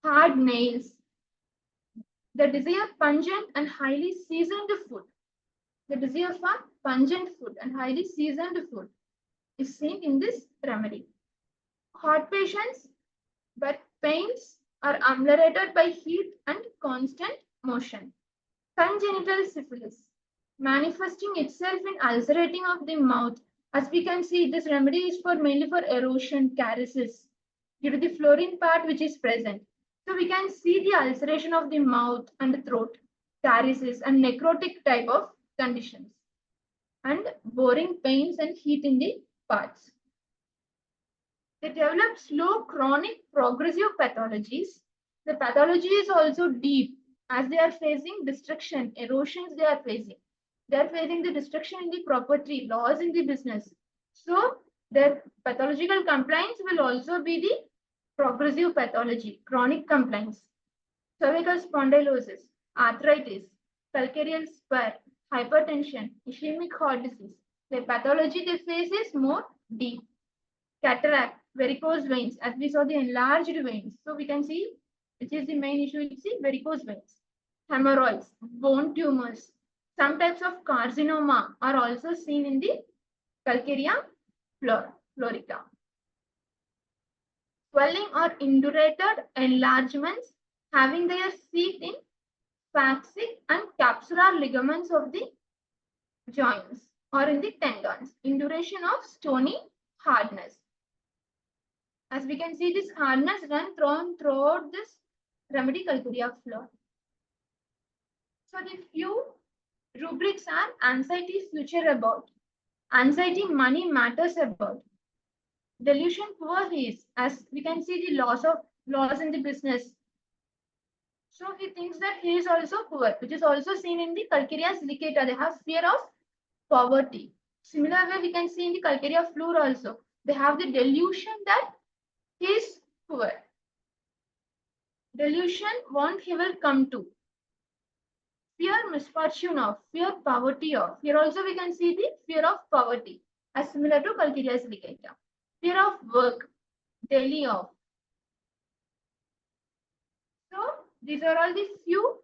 Hard nails. The desire pungent and highly seasoned food. The desire for pungent food and highly seasoned food is seen in this remedy. Heart patients, but pains are ameliorated by heat and constant motion. Congenital syphilis, manifesting itself in ulcerating of the mouth. As we can see, this remedy is mainly for erosion, caries, due to the fluorine part which is present. So we can see the ulceration of the mouth and the throat, caries and necrotic type of conditions, and boring pains and heat in the parts. They develop slow, chronic, progressive pathologies. The pathology is also deep as they are facing destruction, erosions they are facing. They are facing the destruction in the property, loss in the business. So their pathological complaints will also be the progressive pathology, chronic complaints. Cervical spondylosis, arthritis, calcareal spur, hypertension, ischemic heart disease. The pathology they face is more deep. Cataract, varicose veins, as we saw the enlarged veins. So we can see which is the main issue, it's the varicose veins. Hemorrhoids, bone tumors, some types of carcinoma are also seen in the Calcarea Flourica. Swelling or indurated enlargements having their seat in phakic and capsular ligaments of the joints or in the tendons. Induration of stony hardness. As we can see, this hardness run throughout this remedy Calcarea floor. So the few rubrics are anxiety future about, anxiety money matters about, delusion poor is, as we can see the loss in the business, So he thinks that he is also poor, which is also seen in the Calcarea silicata. They have fear of poverty. Similar way we can see in the Calcarea floor also. They have the delusion that he is poor. Delusion what he will come to. Fear misfortune of, fear poverty of. Here also we can see the fear of poverty as similar to Calcarea silicata. Fear of work, daily of. So these are all the few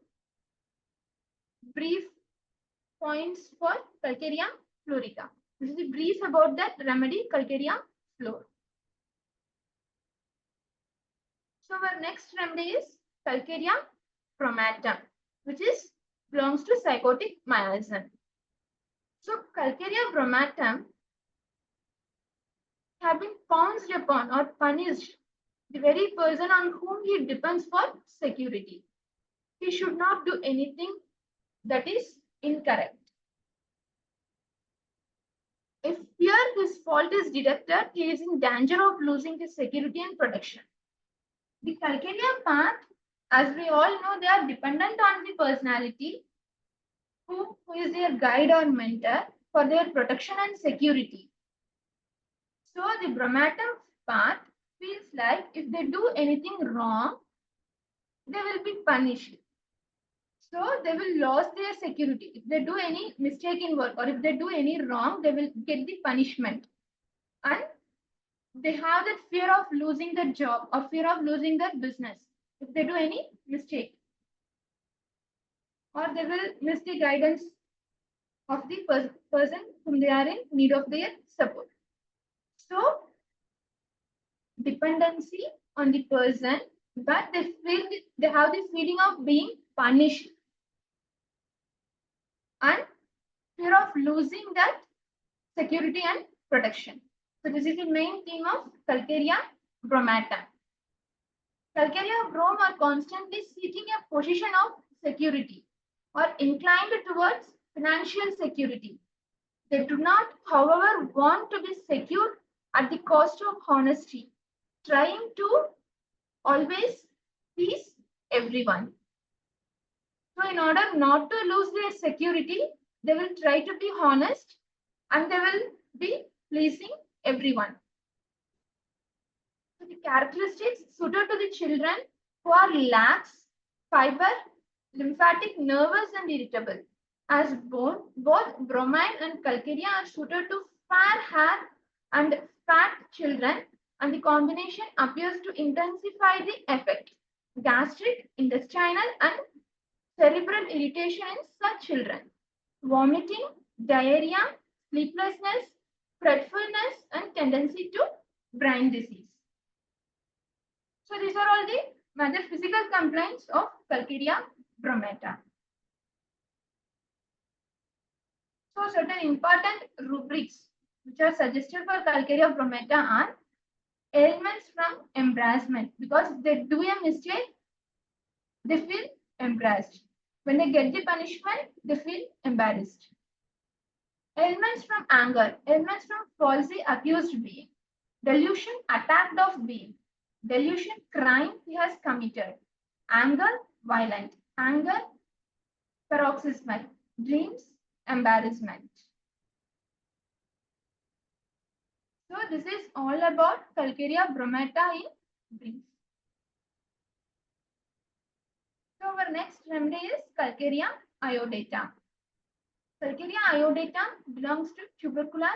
brief points for Calcarea Flourica. This is the brief about that remedy Calcarea floor. So our next remedy is Calcarea Bromatum, which belongs to psychotic miasm. So Calcarea Bromatum have been pounced upon or punished the very person on whom he depends for security. He should not do anything that is incorrect. If fear his fault is detected, he is in danger of losing his security and protection. The Calcarea part, as we all know, they are dependent on the personality who is their guide or mentor for their protection and security. So the Bromatum part feels like if they do anything wrong, they will be punished. So they will lose their security. If they do any mistake in work or if they do any wrong, they will get the punishment. And they have that fear of losing their job or fear of losing their business if they do any mistake. Or they will miss the guidance of the person whom they are in need of their support. So dependency on the person, but they have the feeling of being punished and fear of losing that security and protection. So this is the main theme of Calcarea Bromatum. Calcarea Brom are constantly seeking a position of security or inclined towards financial security. They do not, however, want to be secure at the cost of honesty, trying to always please everyone. So in order not to lose their security, they will try to be honest and they will be pleasing everyone. So the characteristics suited to the children who are lax, fiber, lymphatic, nervous and irritable. As both bromine and calcarea are suited to fair hair and fat children, and the combination appears to intensify the effect. Gastric, intestinal and cerebral irritation in such children. Vomiting, diarrhea, sleeplessness, fretfulness and tendency to brain disease. So these are all the major physical complaints of Calcarea bromata. So certain important rubrics which are suggested for Calcarea bromata are ailments from embarrassment, because if they do a mistake, they feel embarrassed. When they get the punishment, they feel embarrassed. Ailments from anger, ailments from falsely accused being, delusion attacked of being, delusion crime he has committed, anger violent, anger paroxysmal, dreams embarrassment. So this is all about Calcarea bromata in brief. So our next remedy is Calcarea iodata. Calcarea iodata belongs to tubercular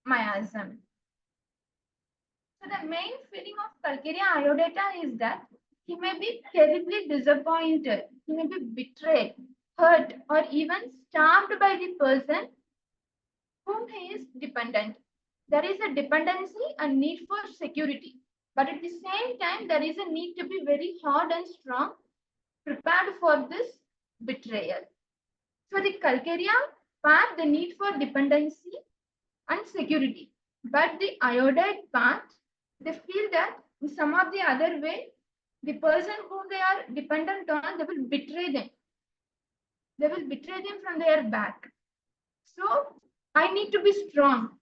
miasm. So the main feeling of Calcarea iodata is that he may be terribly disappointed, he may be betrayed, hurt, or even starved by the person whom he is dependent. There is a dependency and need for security, but at the same time, there is a need to be very hard and strong, prepared for this betrayal. So the Calcarea part, the need for dependency and security, but the iodide part, they feel that in some of the other way, the person whom they are dependent on, they will betray them. They will betray them from their back. So I need to be strong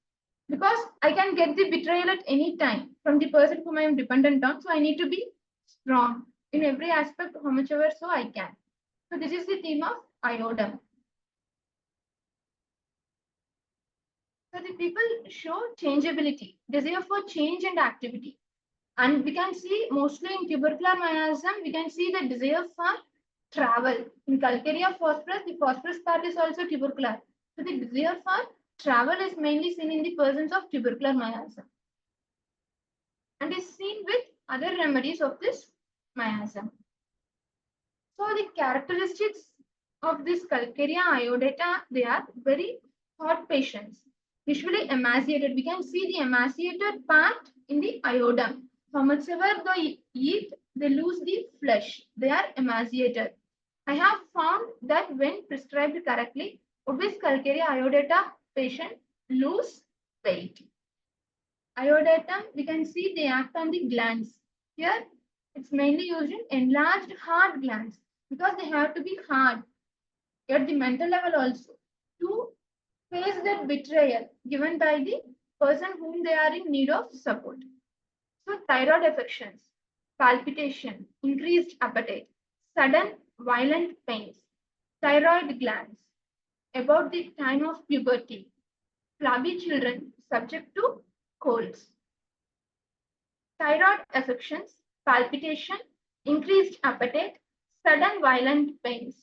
because I can get the betrayal at any time from the person whom I am dependent on. So I need to be strong. in every aspect, how much ever so I can. So this is the theme of iodine. So the people show changeability, desire for change and activity. And we can see mostly in tubercular miasm, we can see the desire for travel. In Calcarea phosphorus, the phosphorus part is also tubercular. So the desire for travel is mainly seen in the persons of tubercular miasm and is seen with other remedies of this miasm. So the characteristics of this Calcarea iodata, they are very hot patients, usually emaciated. We can see the emaciated part in the iodum. How much ever they eat, they lose the flesh. They are emaciated. I have found that when prescribed correctly, obese Calcarea iodata patient lose weight. Iodatum, we can see they act on the glands. Here, it's mainly used in enlarged hard glands because they have to be hard at the mental level also to face that betrayal given by the person whom they are in need of support. So, thyroid affections, palpitation, increased appetite, sudden violent pains, thyroid glands, about the time of puberty, flabby children subject to colds. Thyroid affections, palpitation, increased appetite, sudden violent pains,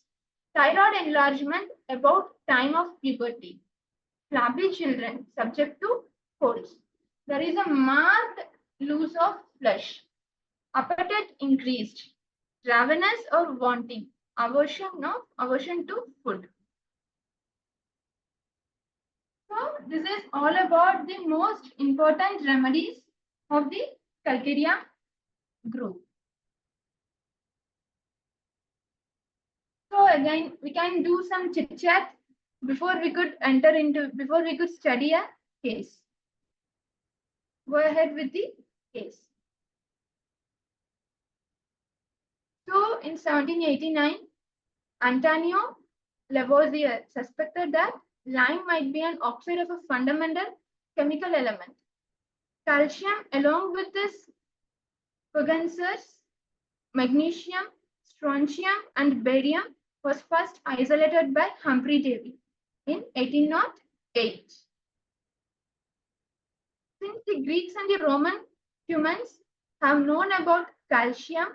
thyroid enlargement about time of puberty, flabby children subject to colds. There is a marked loss of flesh, appetite increased, ravenous or wanting, aversion to food. So this is all about the most important remedies of the Calcarea group. So again, we can do some chit chat before we could study a case. Go ahead with the case. So in 1789, Antonio Lavoisier suspected that lime might be an oxide of a fundamental chemical element. Calcium, along with this precursors, magnesium, strontium, and barium, was first isolated by Humphrey Davy in 1808. Since the Greeks and the Roman humans have known about calcium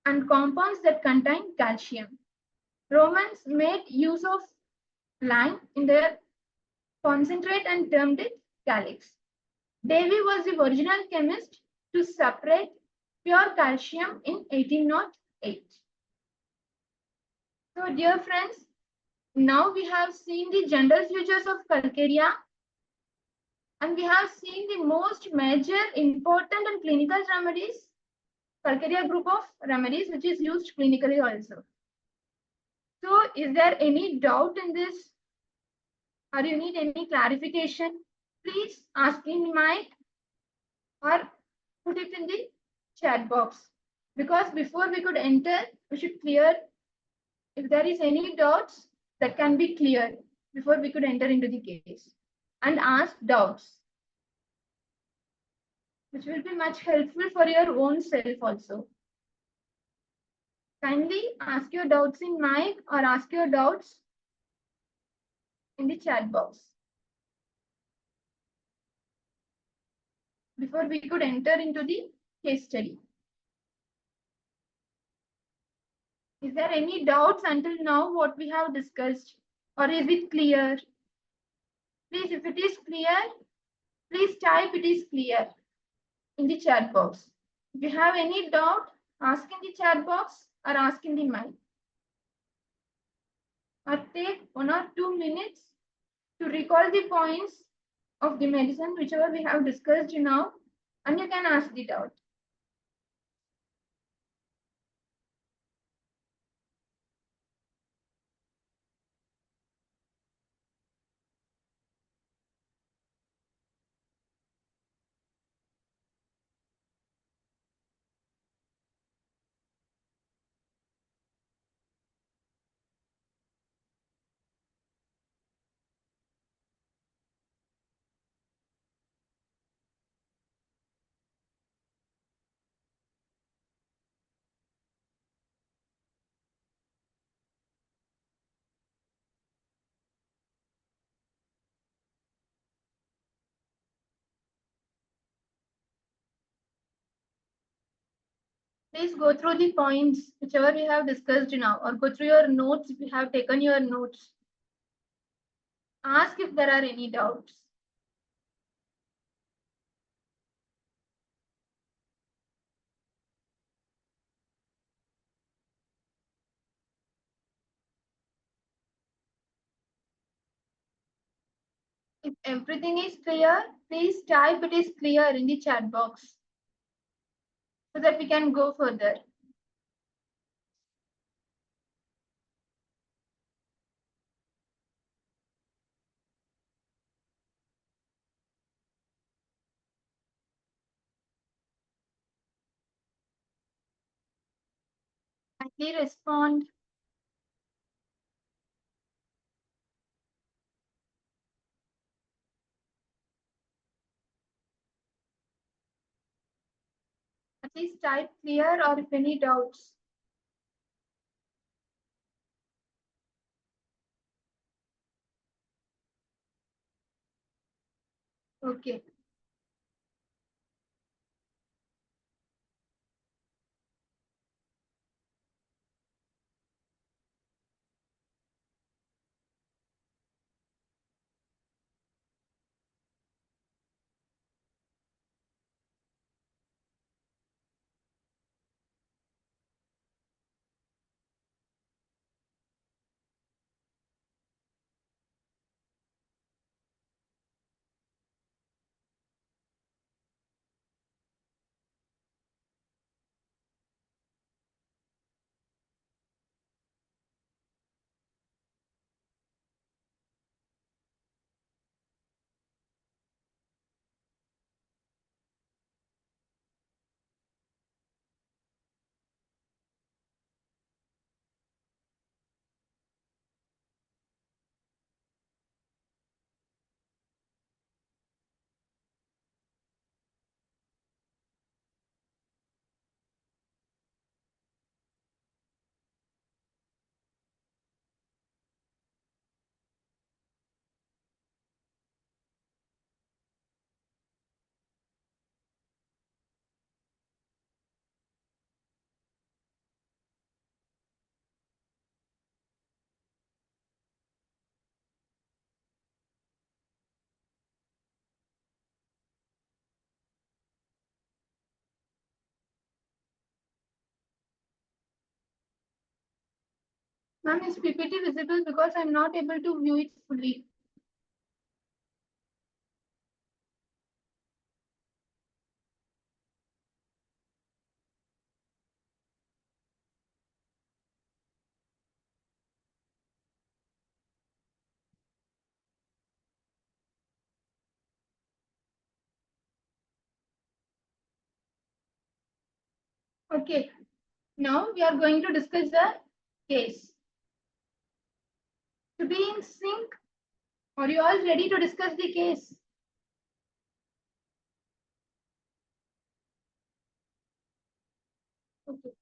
and compounds that contain calcium, Romans made use of lime in their concentrate and termed it calix. Davy was the original chemist to separate pure calcium in 1808. So, dear friends, now we have seen the general features of Calcarea and we have seen the most major, important and clinical remedies, Calcarea group of remedies which is used clinically also. So, is there any doubt in this or you need any clarification? Please ask in mic or put it in the chat box. Because before we could enter, we should clear if there is any doubts that can be cleared before we could enter into the case and ask doubts, which will be much helpful for your own self also. Kindly ask your doubts in mic or ask your doubts in the chat box before we could enter into the case study. Is there any doubts until now what we have discussed or is it clear? Please, if it is clear, please type it is clear in the chat box. If you have any doubt, ask in the chat box or ask in the mic. Or take 1 or 2 minutes to recall the points of the medicine, whichever we have discussed now, and you can ask the doubt. Please go through the points, whichever we have discussed now, or go through your notes if you have taken your notes. Ask if there are any doubts. If everything is clear, please type it is clear in the chat box so that we can go further. Kindly respond. At least type clear or if any doubts. Okay. Ma'am, is PPT visible because I'm not able to view it fully? Okay. Now we are going to discuss the case. To be in sync, are you all ready to discuss the case? Okay.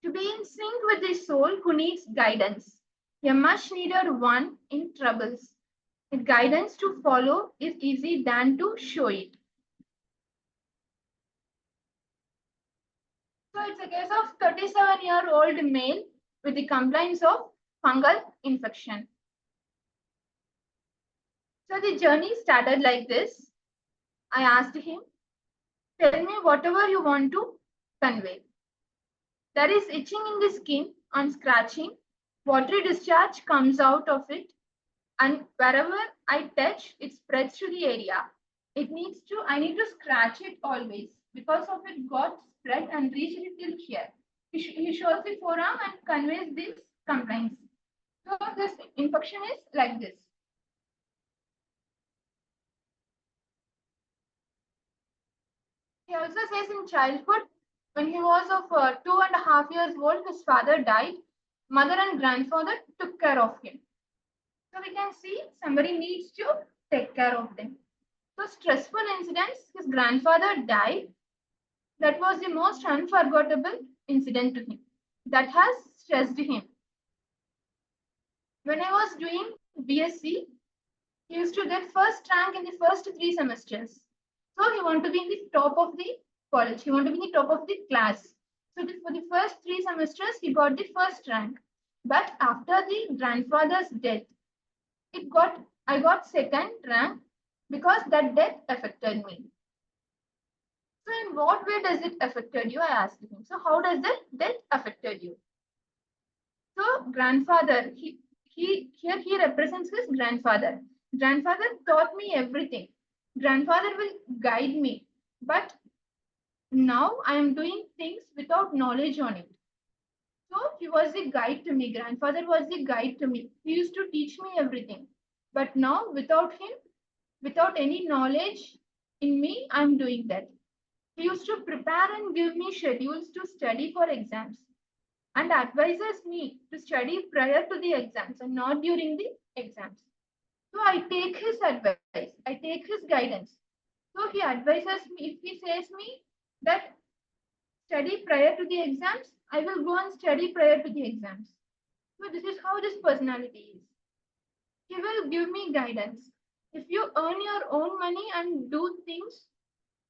To be in sync with the soul who needs guidance, a much needed one in troubles. The guidance to follow is easy than to show it. So it's a case of 37-year-old male with the complaints of fungal infection. So the journey started like this. I asked him, tell me whatever you want to convey. There is itching in the skin on scratching. Watery discharge comes out of it, and wherever I touch, it spreads to the area. I need to scratch it always. Because of it got spread and reached it till here. He shows the forearm and conveys these complaints. So this infection is like this. He also says in childhood, when he was of 2.5 years old, his father died. Mother and grandfather took care of him. So we can see somebody needs to take care of them. So stressful incidents, his grandfather died. That was the most unforgettable incident to him. That has stressed him. When I was doing BSc, he used to get first rank in the first 3 semesters. So he wanted to be in the top of the college. He wanted to be in the top of the class. So for the first 3 semesters, he got the first rank. But after the grandfather's death, I got second rank because that death affected me. So in what way does it affected you? I asked him. So how does that death affected you? So grandfather, here he represents his grandfather. Grandfather taught me everything. Grandfather will guide me. But now I am doing things without knowledge on it. So he was the guide to me. Grandfather was the guide to me. He used to teach me everything. But now without him, without any knowledge in me, I'm doing that. He used to prepare and give me schedules to study for exams and advises me to study prior to the exams and not during the exams. So I take his advice, I take his guidance. So he advises me, if he says me that study prior to the exams, I will go and study prior to the exams. So this is how this personality is. He will give me guidance. If you earn your own money and do things,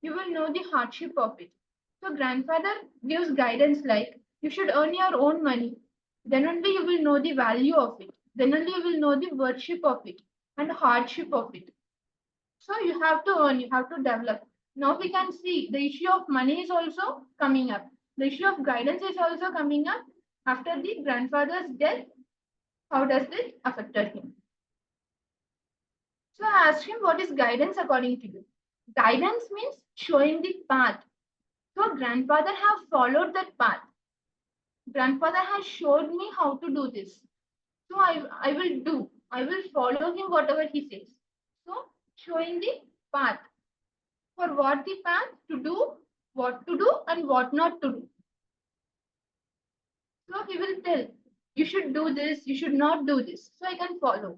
you will know the hardship of it. So grandfather gives guidance like you should earn your own money. Then only you will know the value of it. Then only you will know the worship of it and hardship of it. So you have to earn, you have to develop. Now we can see the issue of money is also coming up. The issue of guidance is also coming up after the grandfather's death. How does it affect him? So I asked him, what is guidance according to you? Guidance means showing the path. So grandfather have followed that path. Grandfather has showed me how to do this. So I will do. I will follow him whatever he says. So showing the path. For what the path to do, what to do and what not to do. So he will tell, you should do this, you should not do this. So I can follow.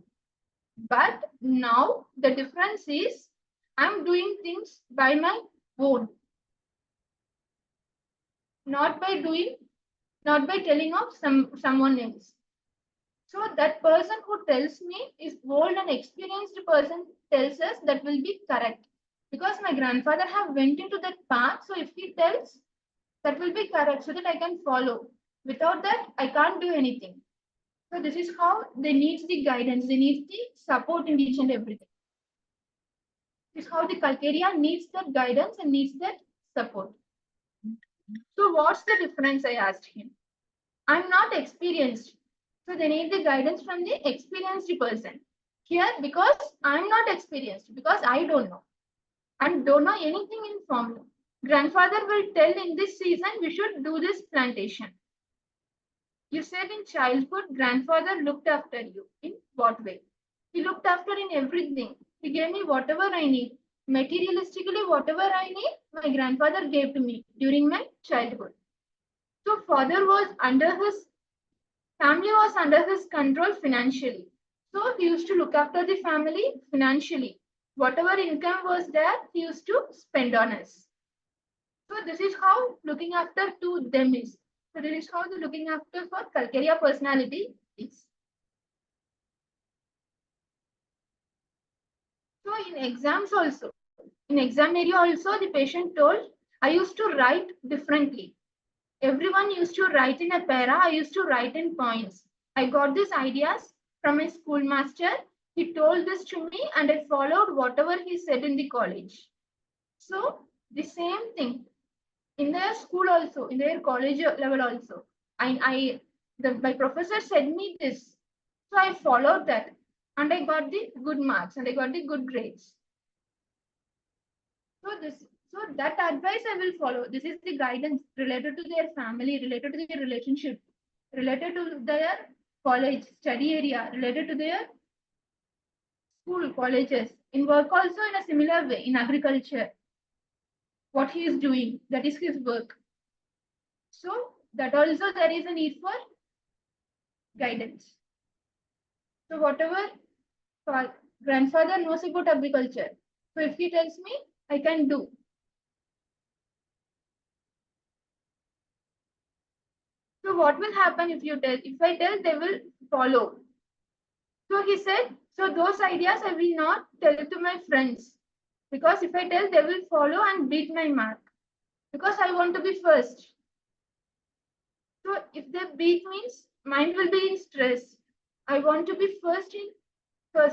But now the difference is I'm doing things by my own. Not by telling of someone else. So that person who tells me is old and experienced person tells us that will be correct. Because my grandfather have went into that path. So if he tells, that will be correct so that I can follow. Without that, I can't do anything. So this is how they need the guidance. They need the support in each and everything. This is how the Calcarea needs that guidance and needs that support. So what's the difference? I asked him. I'm not experienced. So they need the guidance from the experienced person. Here, because I'm not experienced, because I don't know. And don't know anything in formula. Grandfather will tell in this season, we should do this plantation. You said in childhood, grandfather looked after you. In what way? He looked after in everything. He gave me whatever I need. Materialistically, whatever I need, my grandfather gave to me during my childhood. So father was under his, family was under his control financially. So he used to look after the family financially. Whatever income was there, he used to spend on us. So this is how looking after to them is. So this is how the looking after for Calcarea personality is. So in exams also, in exam area also, the patient told, I used to write differently. Everyone used to write in a para, I used to write in points. I got these ideas from my schoolmaster. He told this to me and I followed whatever he said in the college. So the same thing in their school also, in their college level also. My professor said me this. So I followed that and I got the good marks and I got the good grades. So that advice I will follow. This is the guidance related to their family, related to their relationship, related to their college, study area, related to their school, colleges. In work also in a similar way, in agriculture. What he is doing, that is his work. So that also there is a need for guidance. So whatever grandfather knows about agriculture, so if he tells me, I can do. So what will happen if you tell? If I tell, they will follow. So he said, so those ideas I will not tell to my friends. Because if I tell, they will follow and beat my mark. Because I want to be first. So if they beat means mind will be in stress. I want to be first.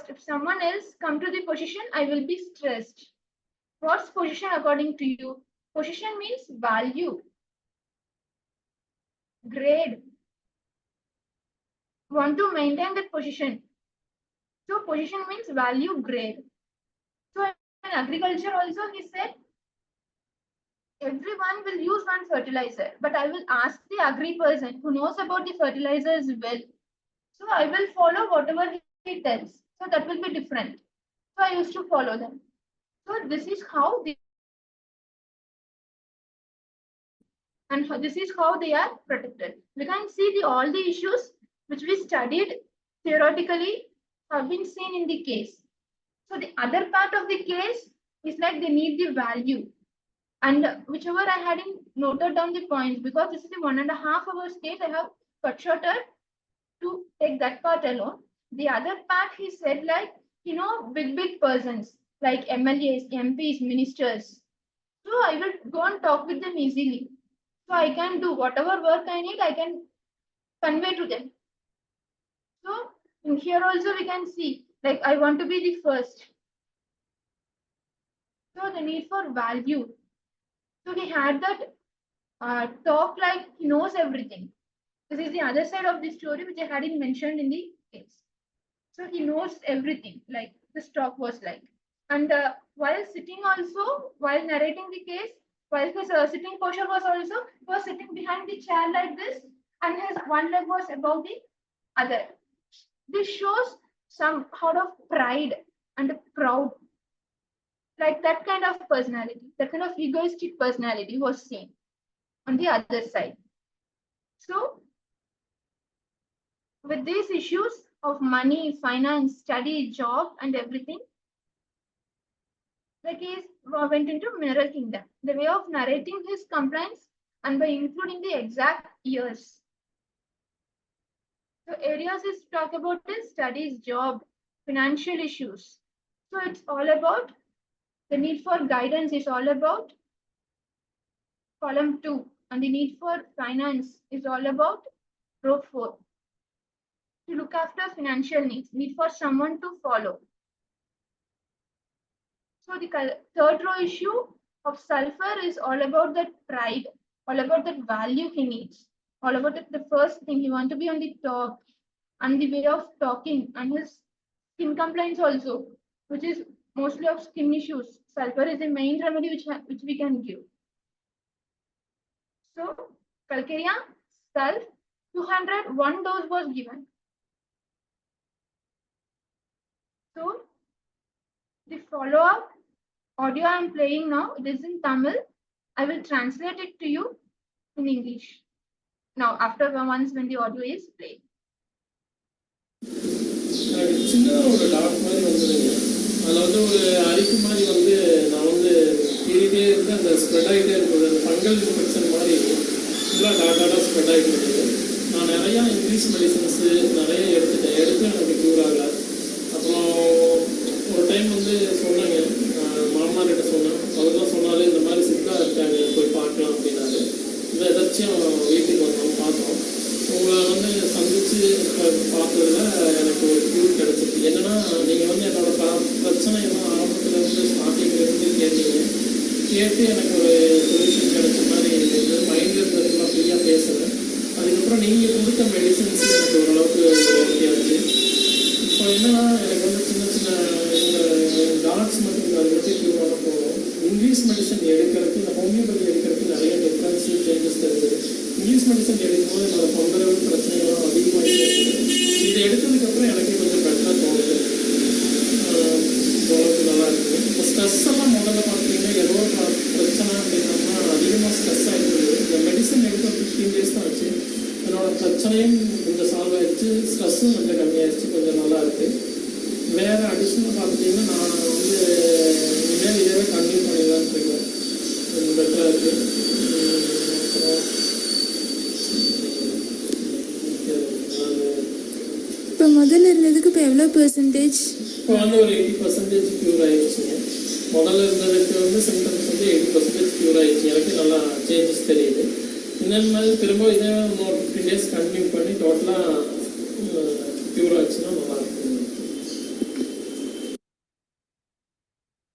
If someone else come to the position, I will be stressed. What's position according to you? Position means value, grade. Want to maintain that position. So position means value, grade. So in agriculture also he said, everyone will use one fertilizer, but I will ask the agri person who knows about the fertilizers well. So I will follow whatever he tells. So that will be different. So I used to follow them. So this is how they this is how they are protected. We can see all the issues which we studied theoretically have been seen in the case. So the other part of the case is like they need the value. And whichever I had noted down the points, because this is the 1.5 hours case, I have cut shorter to take that part alone. The other part he said like, big persons like MLAs, MPs, ministers. So I will go and talk with them easily. So I can do whatever work I need, I can convey to them. So in here also we can see, like I want to be the first. So the need for value. So he had that talk like he knows everything. This is the other side of the story which I hadn't mentioned in the case. So he knows everything, like this talk was like. And while sitting also, while narrating the case, while his sitting posture was also, he was sitting behind the chair like this, and his one leg was above the other. This shows some sort of pride and proud, like that kind of personality, that kind of egoistic personality was seen on the other side. So with these issues of money, finance, study, job, and everything, the case went into Mineral Kingdom. The way of narrating his complaints and by including the exact years. So areas is talk about is studies, job, financial issues. So it's all about the need for guidance is all about column 2, and the need for finance is all about row 4. To look after financial needs, need for someone to follow. So the third row issue of sulfur is all about that pride, all about that value he needs, all about the first thing he wants to be on the top, and the way of talking, and his skin complaints also, which is mostly of skin issues. Sulfur is the main remedy which we can give. So Calcarea, Sulf, 200, 1 dose was given. So the follow-up audio I am playing now, it is in Tamil. I will translate it to you in English. Now, after once when the audio is played. சின்னதாக ஒரு dot மாதிரி வந்துடுங்க. அதில் ஒரு அரிப்பு மாதிரி நான் கீழே இருந்து அந்த ஸ்ப்ரெட் ஆகிட்டே இருக்குது. அந்த ஃபங்கல் இன்ஃபெக்ஷன் மாதிரி ஃபுல்லாக டாட்டாக ஸ்ப்ரெட் ஆகிட்டு இருக்குது. நான் நிறையா இங்கிலீஷ் மெடிசன்ஸு நிறைய எடுத்து எனக்கு க்யூர் ஆகலை. அப்புறம் ஒரு டைம் சொன்னாங்க, மாமனார்கிட்ட சொன்னேன். அவர் தான் சொன்னாலே இந்த மாதிரி சித்தா இருக்காங்க, போய் பார்க்கலாம் அப்படின்னாரு. இதை எதாச்சும் வீட்டுக்கு வந்தோம், பார்த்தோம். உங்களை சந்தித்து பார்த்ததில் எனக்கு ஒரு க்யூர் கிடச்சிருக்கு. என்னென்னா நீங்கள் என்னோட பிரச்சனை எல்லாம் ஆரம்பத்துலேருந்து ஸ்டார்டிங்லேருந்து கேட்டீங்க. கேட்டு எனக்கு ஒரு சொல்யூஷன் கிடைச்ச மாதிரி இருந்தது. மைண்டில் இருந்ததுலாம் ஃப்ரீயாக பேசுகிறேன். அதுக்கப்புறம் நீங்கள் கொடுத்த மெடிசன்ஸ் எனக்கு ஓரளவுக்கு ஓகே ஆச்சு. இப்போ என்னென்னா எனக்கு சின்ன சின்ன இந்த டாட்ஸ் மட்டும் அதை பற்றி க்யூர் ஆக போகும். இங்கிலீஷ் மெடிசன் எடுக்கிறதுக்கு இந்த ஹோமியோபதி எடுக்கிறதுக்கு நிறைய டிஃப்ரென்ஸு சேஞ்சஸ் தெரியுது. இங்கிலீஷ் மெடிசன் எடுக்கும்போது என்னோட தொந்தரவு பிரச்சனைகள்லாம் அதிகமாகிட்டே இருக்குது. இதை எடுத்ததுக்கப்புறம் எனக்கு கொஞ்சம் பெட்டராக தோணுது, ஓரளவுக்கு நல்லா இருக்குது. இப்போ ஸ்ட்ரெஸ் எல்லாம் முதல்ல பார்த்தீங்கன்னா ஏதோ பிரச்சனை அப்படின்னா அதிகமாக ஸ்ட்ரெஸ் ஆகிடுது. இந்த மெடிசன் எடுத்து 15 days தான் ஆச்சு. என்னோட பிரச்சனையும் கொஞ்சம் சால்வ் ஆகிடுச்சு, ஸ்ட்ரெஸ்ஸும் கொஞ்சம் கம்மியாகிடுச்சு, கொஞ்சம் நல்லா இருக்குது. வேறு அடிஷ்னலாக பார்த்துட்டிங்கன்னா நான் இனிமேல் இதே கண்டினியூ பண்ணிடலான்னு இருக்கேன். கொஞ்சம் பெட்டராக இருக்குது. இப்போ முதல்ல இருந்ததுக்கு இப்போ எவ்வளோ பெர்சன்டேஜ்? இப்போ ஒரு 80% க்யூர் ஆகிடுச்சுங்க. முதல்ல இருந்ததுக்கு சிம்டம்ஸ் 80% க்யூர் ஆகிடுச்சு. எனக்கு நல்லா சேஞ்சஸ் தெரியுது. இன்னொரு மாதிரி திரும்ப இதே இன்னொரு 15 days கண்டினியூ பண்ணி டோட்டலாக க்யூர் ஆச்சுன்னா நல்லாயிருக்கும்.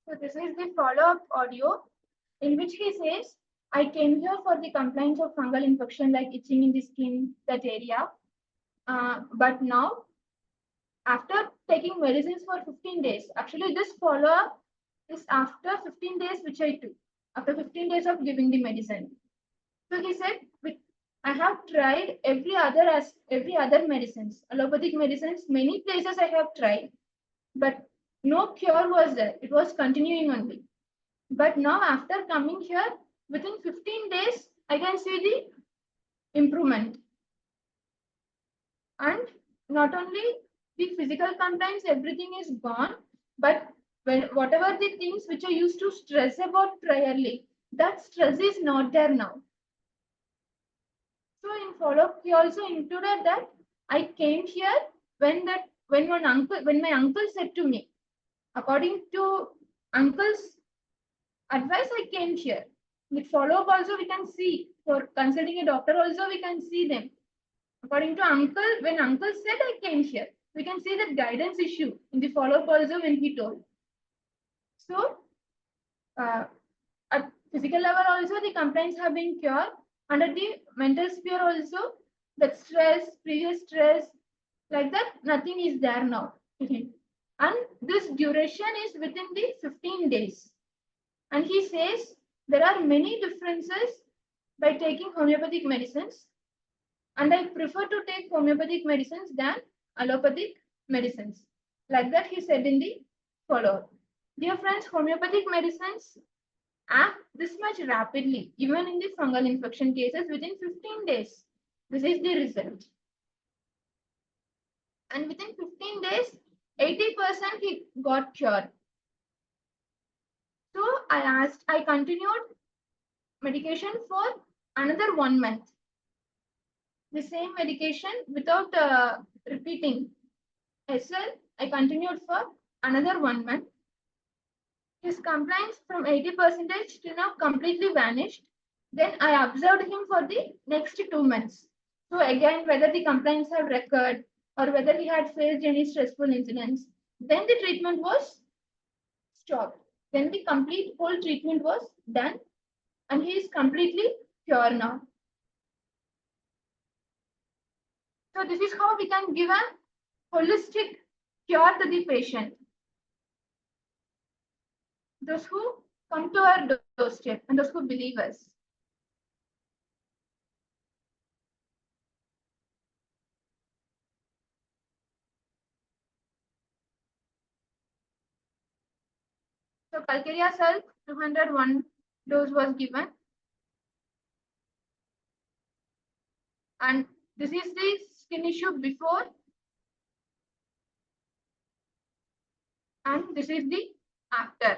So this is the follow-up audio in which he says, I came here for the complaints of fungal infection like itching in the skin, that area. But now, after taking medicines for 15 days, actually this follow-up is after 15 days which I took, after 15 days of giving the medicine. So he said, I have tried every other medicines, allopathic medicines, many places I have tried, but no cure was there. It was continuing only. But now after coming here, within 15 days, I can see the improvement. And not only the physical complaints, everything is gone, but whatever the things which I used to stress about priorly, that stress is not there now. So in follow-up, he also included that I came here when my uncle said to me, according to uncle's advice, I came here. With follow-up also we can see, for consulting a doctor also we can see them. According to uncle, when uncle said I came here, we can see that guidance issue in the follow-up also when he told. So at physical level also the complaints have been cured. Under the mental sphere also, that stress, previous stress, like that, nothing is there now. And this duration is within the 15 days. And he says there are many differences by taking homeopathic medicines, and I prefer to take homeopathic medicines than allopathic medicines. Like that he said in the follow-up. Dear friends, homeopathic medicines act this much rapidly, even in the fungal infection cases within 15 days. This is the result. And within 15 days, 80% he got cured. So I continued medication for another 1 month. The same medication without repeating SL, I continued for another 1 month. His complaints from 80% to now completely vanished. Then I observed him for the next 2 months. So again, whether the complaints have recurred or whether he had faced any stressful incidents, then the treatment was stopped. Then the complete whole treatment was done, and he is completely cured now. So this is how we can give a holistic cure to the patient. Those who come to our doorstep and those who believe us. So Calcarea salt 201 dose was given. And this is the skin issue before. And this is the after.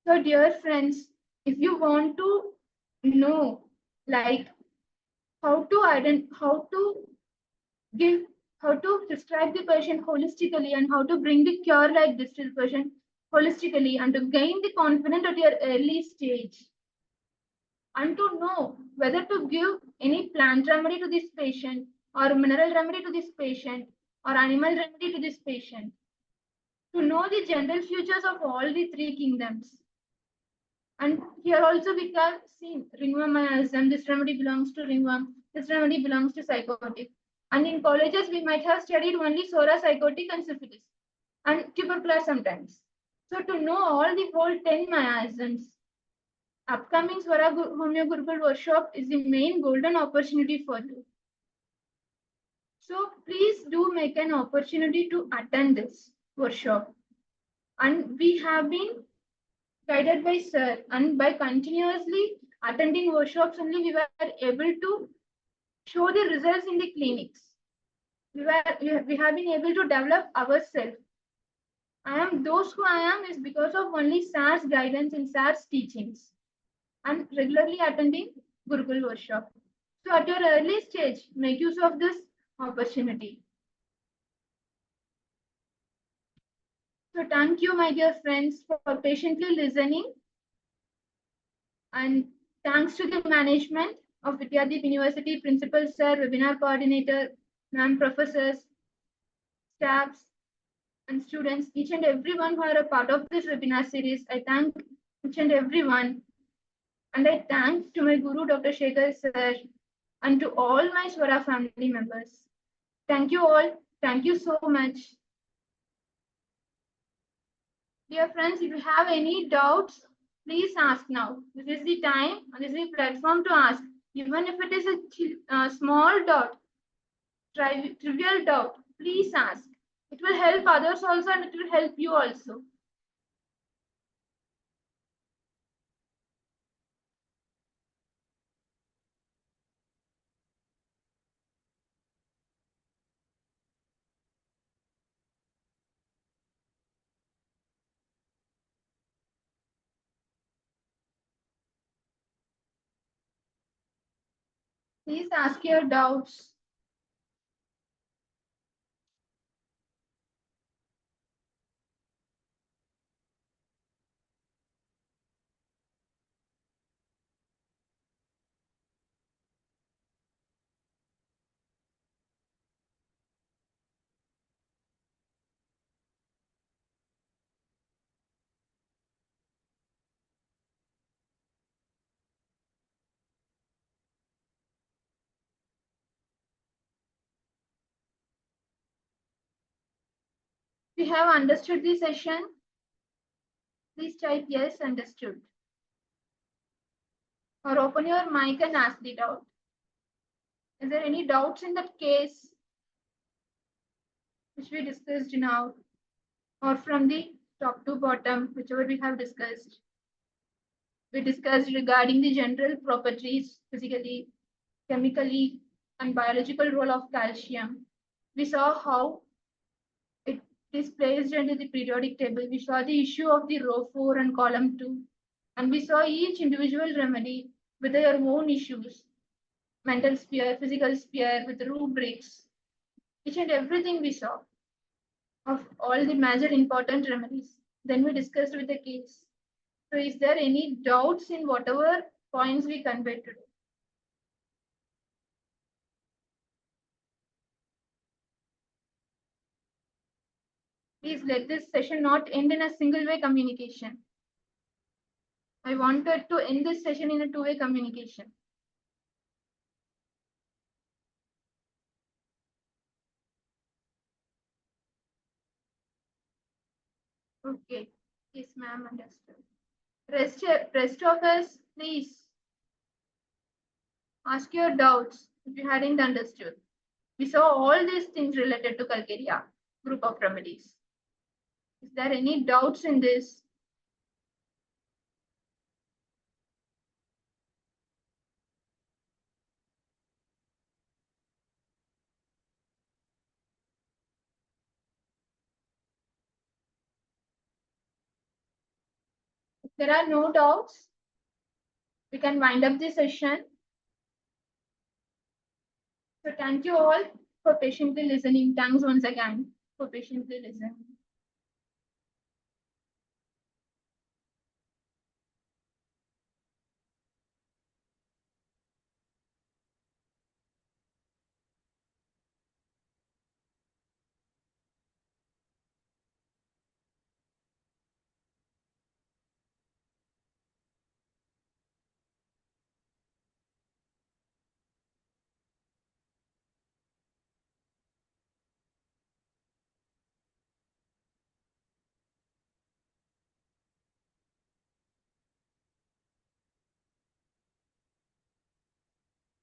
So dear friends, if you want to know like how to prescribe the patient holistically and how to bring the cure like this to the patient holistically, and to gain the confidence at your early stage, and to know whether to give any plant remedy to this patient or mineral remedy to this patient or animal remedy to this patient, to know the general features of all the 3 kingdoms. And here also we have seen ringworm miasm, this remedy belongs to ringworm, this remedy belongs to psychotic. And in colleges we might have studied only Swara, psychotic and syphilis and tuberculosis sometimes. So to know all the whole 10 miasms, upcoming Swara Homeo Gurukul workshop is the main golden opportunity for you. So please do make an opportunity to attend this workshop. And we have been guided by Sir, and by continuously attending workshops only we were able to show the results in the clinics. We have been able to develop ourselves. I am those who I am is because of only Sir's guidance and Sir's teachings and regularly attending Gurukul workshop. So at your early stage, make use of this opportunity. So thank you, my dear friends, for patiently listening. And thanks to the management of Vidhyadeep University, principal sir, webinar coordinator, ma'am, professors, staffs, and students, each and everyone who are a part of this webinar series. I thank each and everyone. And I thank to my guru, Dr. Shekhar sir, and to all my Swara family members. Thank you all. Thank you so much. Dear friends, if you have any doubts, please ask now. This is the time, this is the platform to ask. Even if it is a small doubt, trivial doubt, please ask. It will help others also and it will help you also. Please ask your doubts. If you have understood the session, please type yes, understood. Or open your mic and ask the doubt. Is there any doubts in that case which we discussed now, or from the top to bottom, whichever we have discussed? We discussed regarding the general properties, physically, chemically, and biological role of calcium. We saw how it is placed into the periodic table. We saw the issue of the row 4 and column 2. And we saw each individual remedy with their own issues. Mental sphere, physical sphere, with rubrics. Each and everything we saw of all the major important remedies. Then we discussed with the case. So is there any doubts in whatever points we conveyed today? Please let this session not end in a single way communication. I wanted to end this session in a two-way communication. Okay. Yes, ma'am, understood. Rest of us, please ask your doubts if you hadn't understood. We saw all these things related to Calcarea group of remedies. Is there any doubts in this? If there are no doubts, we can wind up the session. So thank you all for patiently listening. Thanks once again for patiently listening.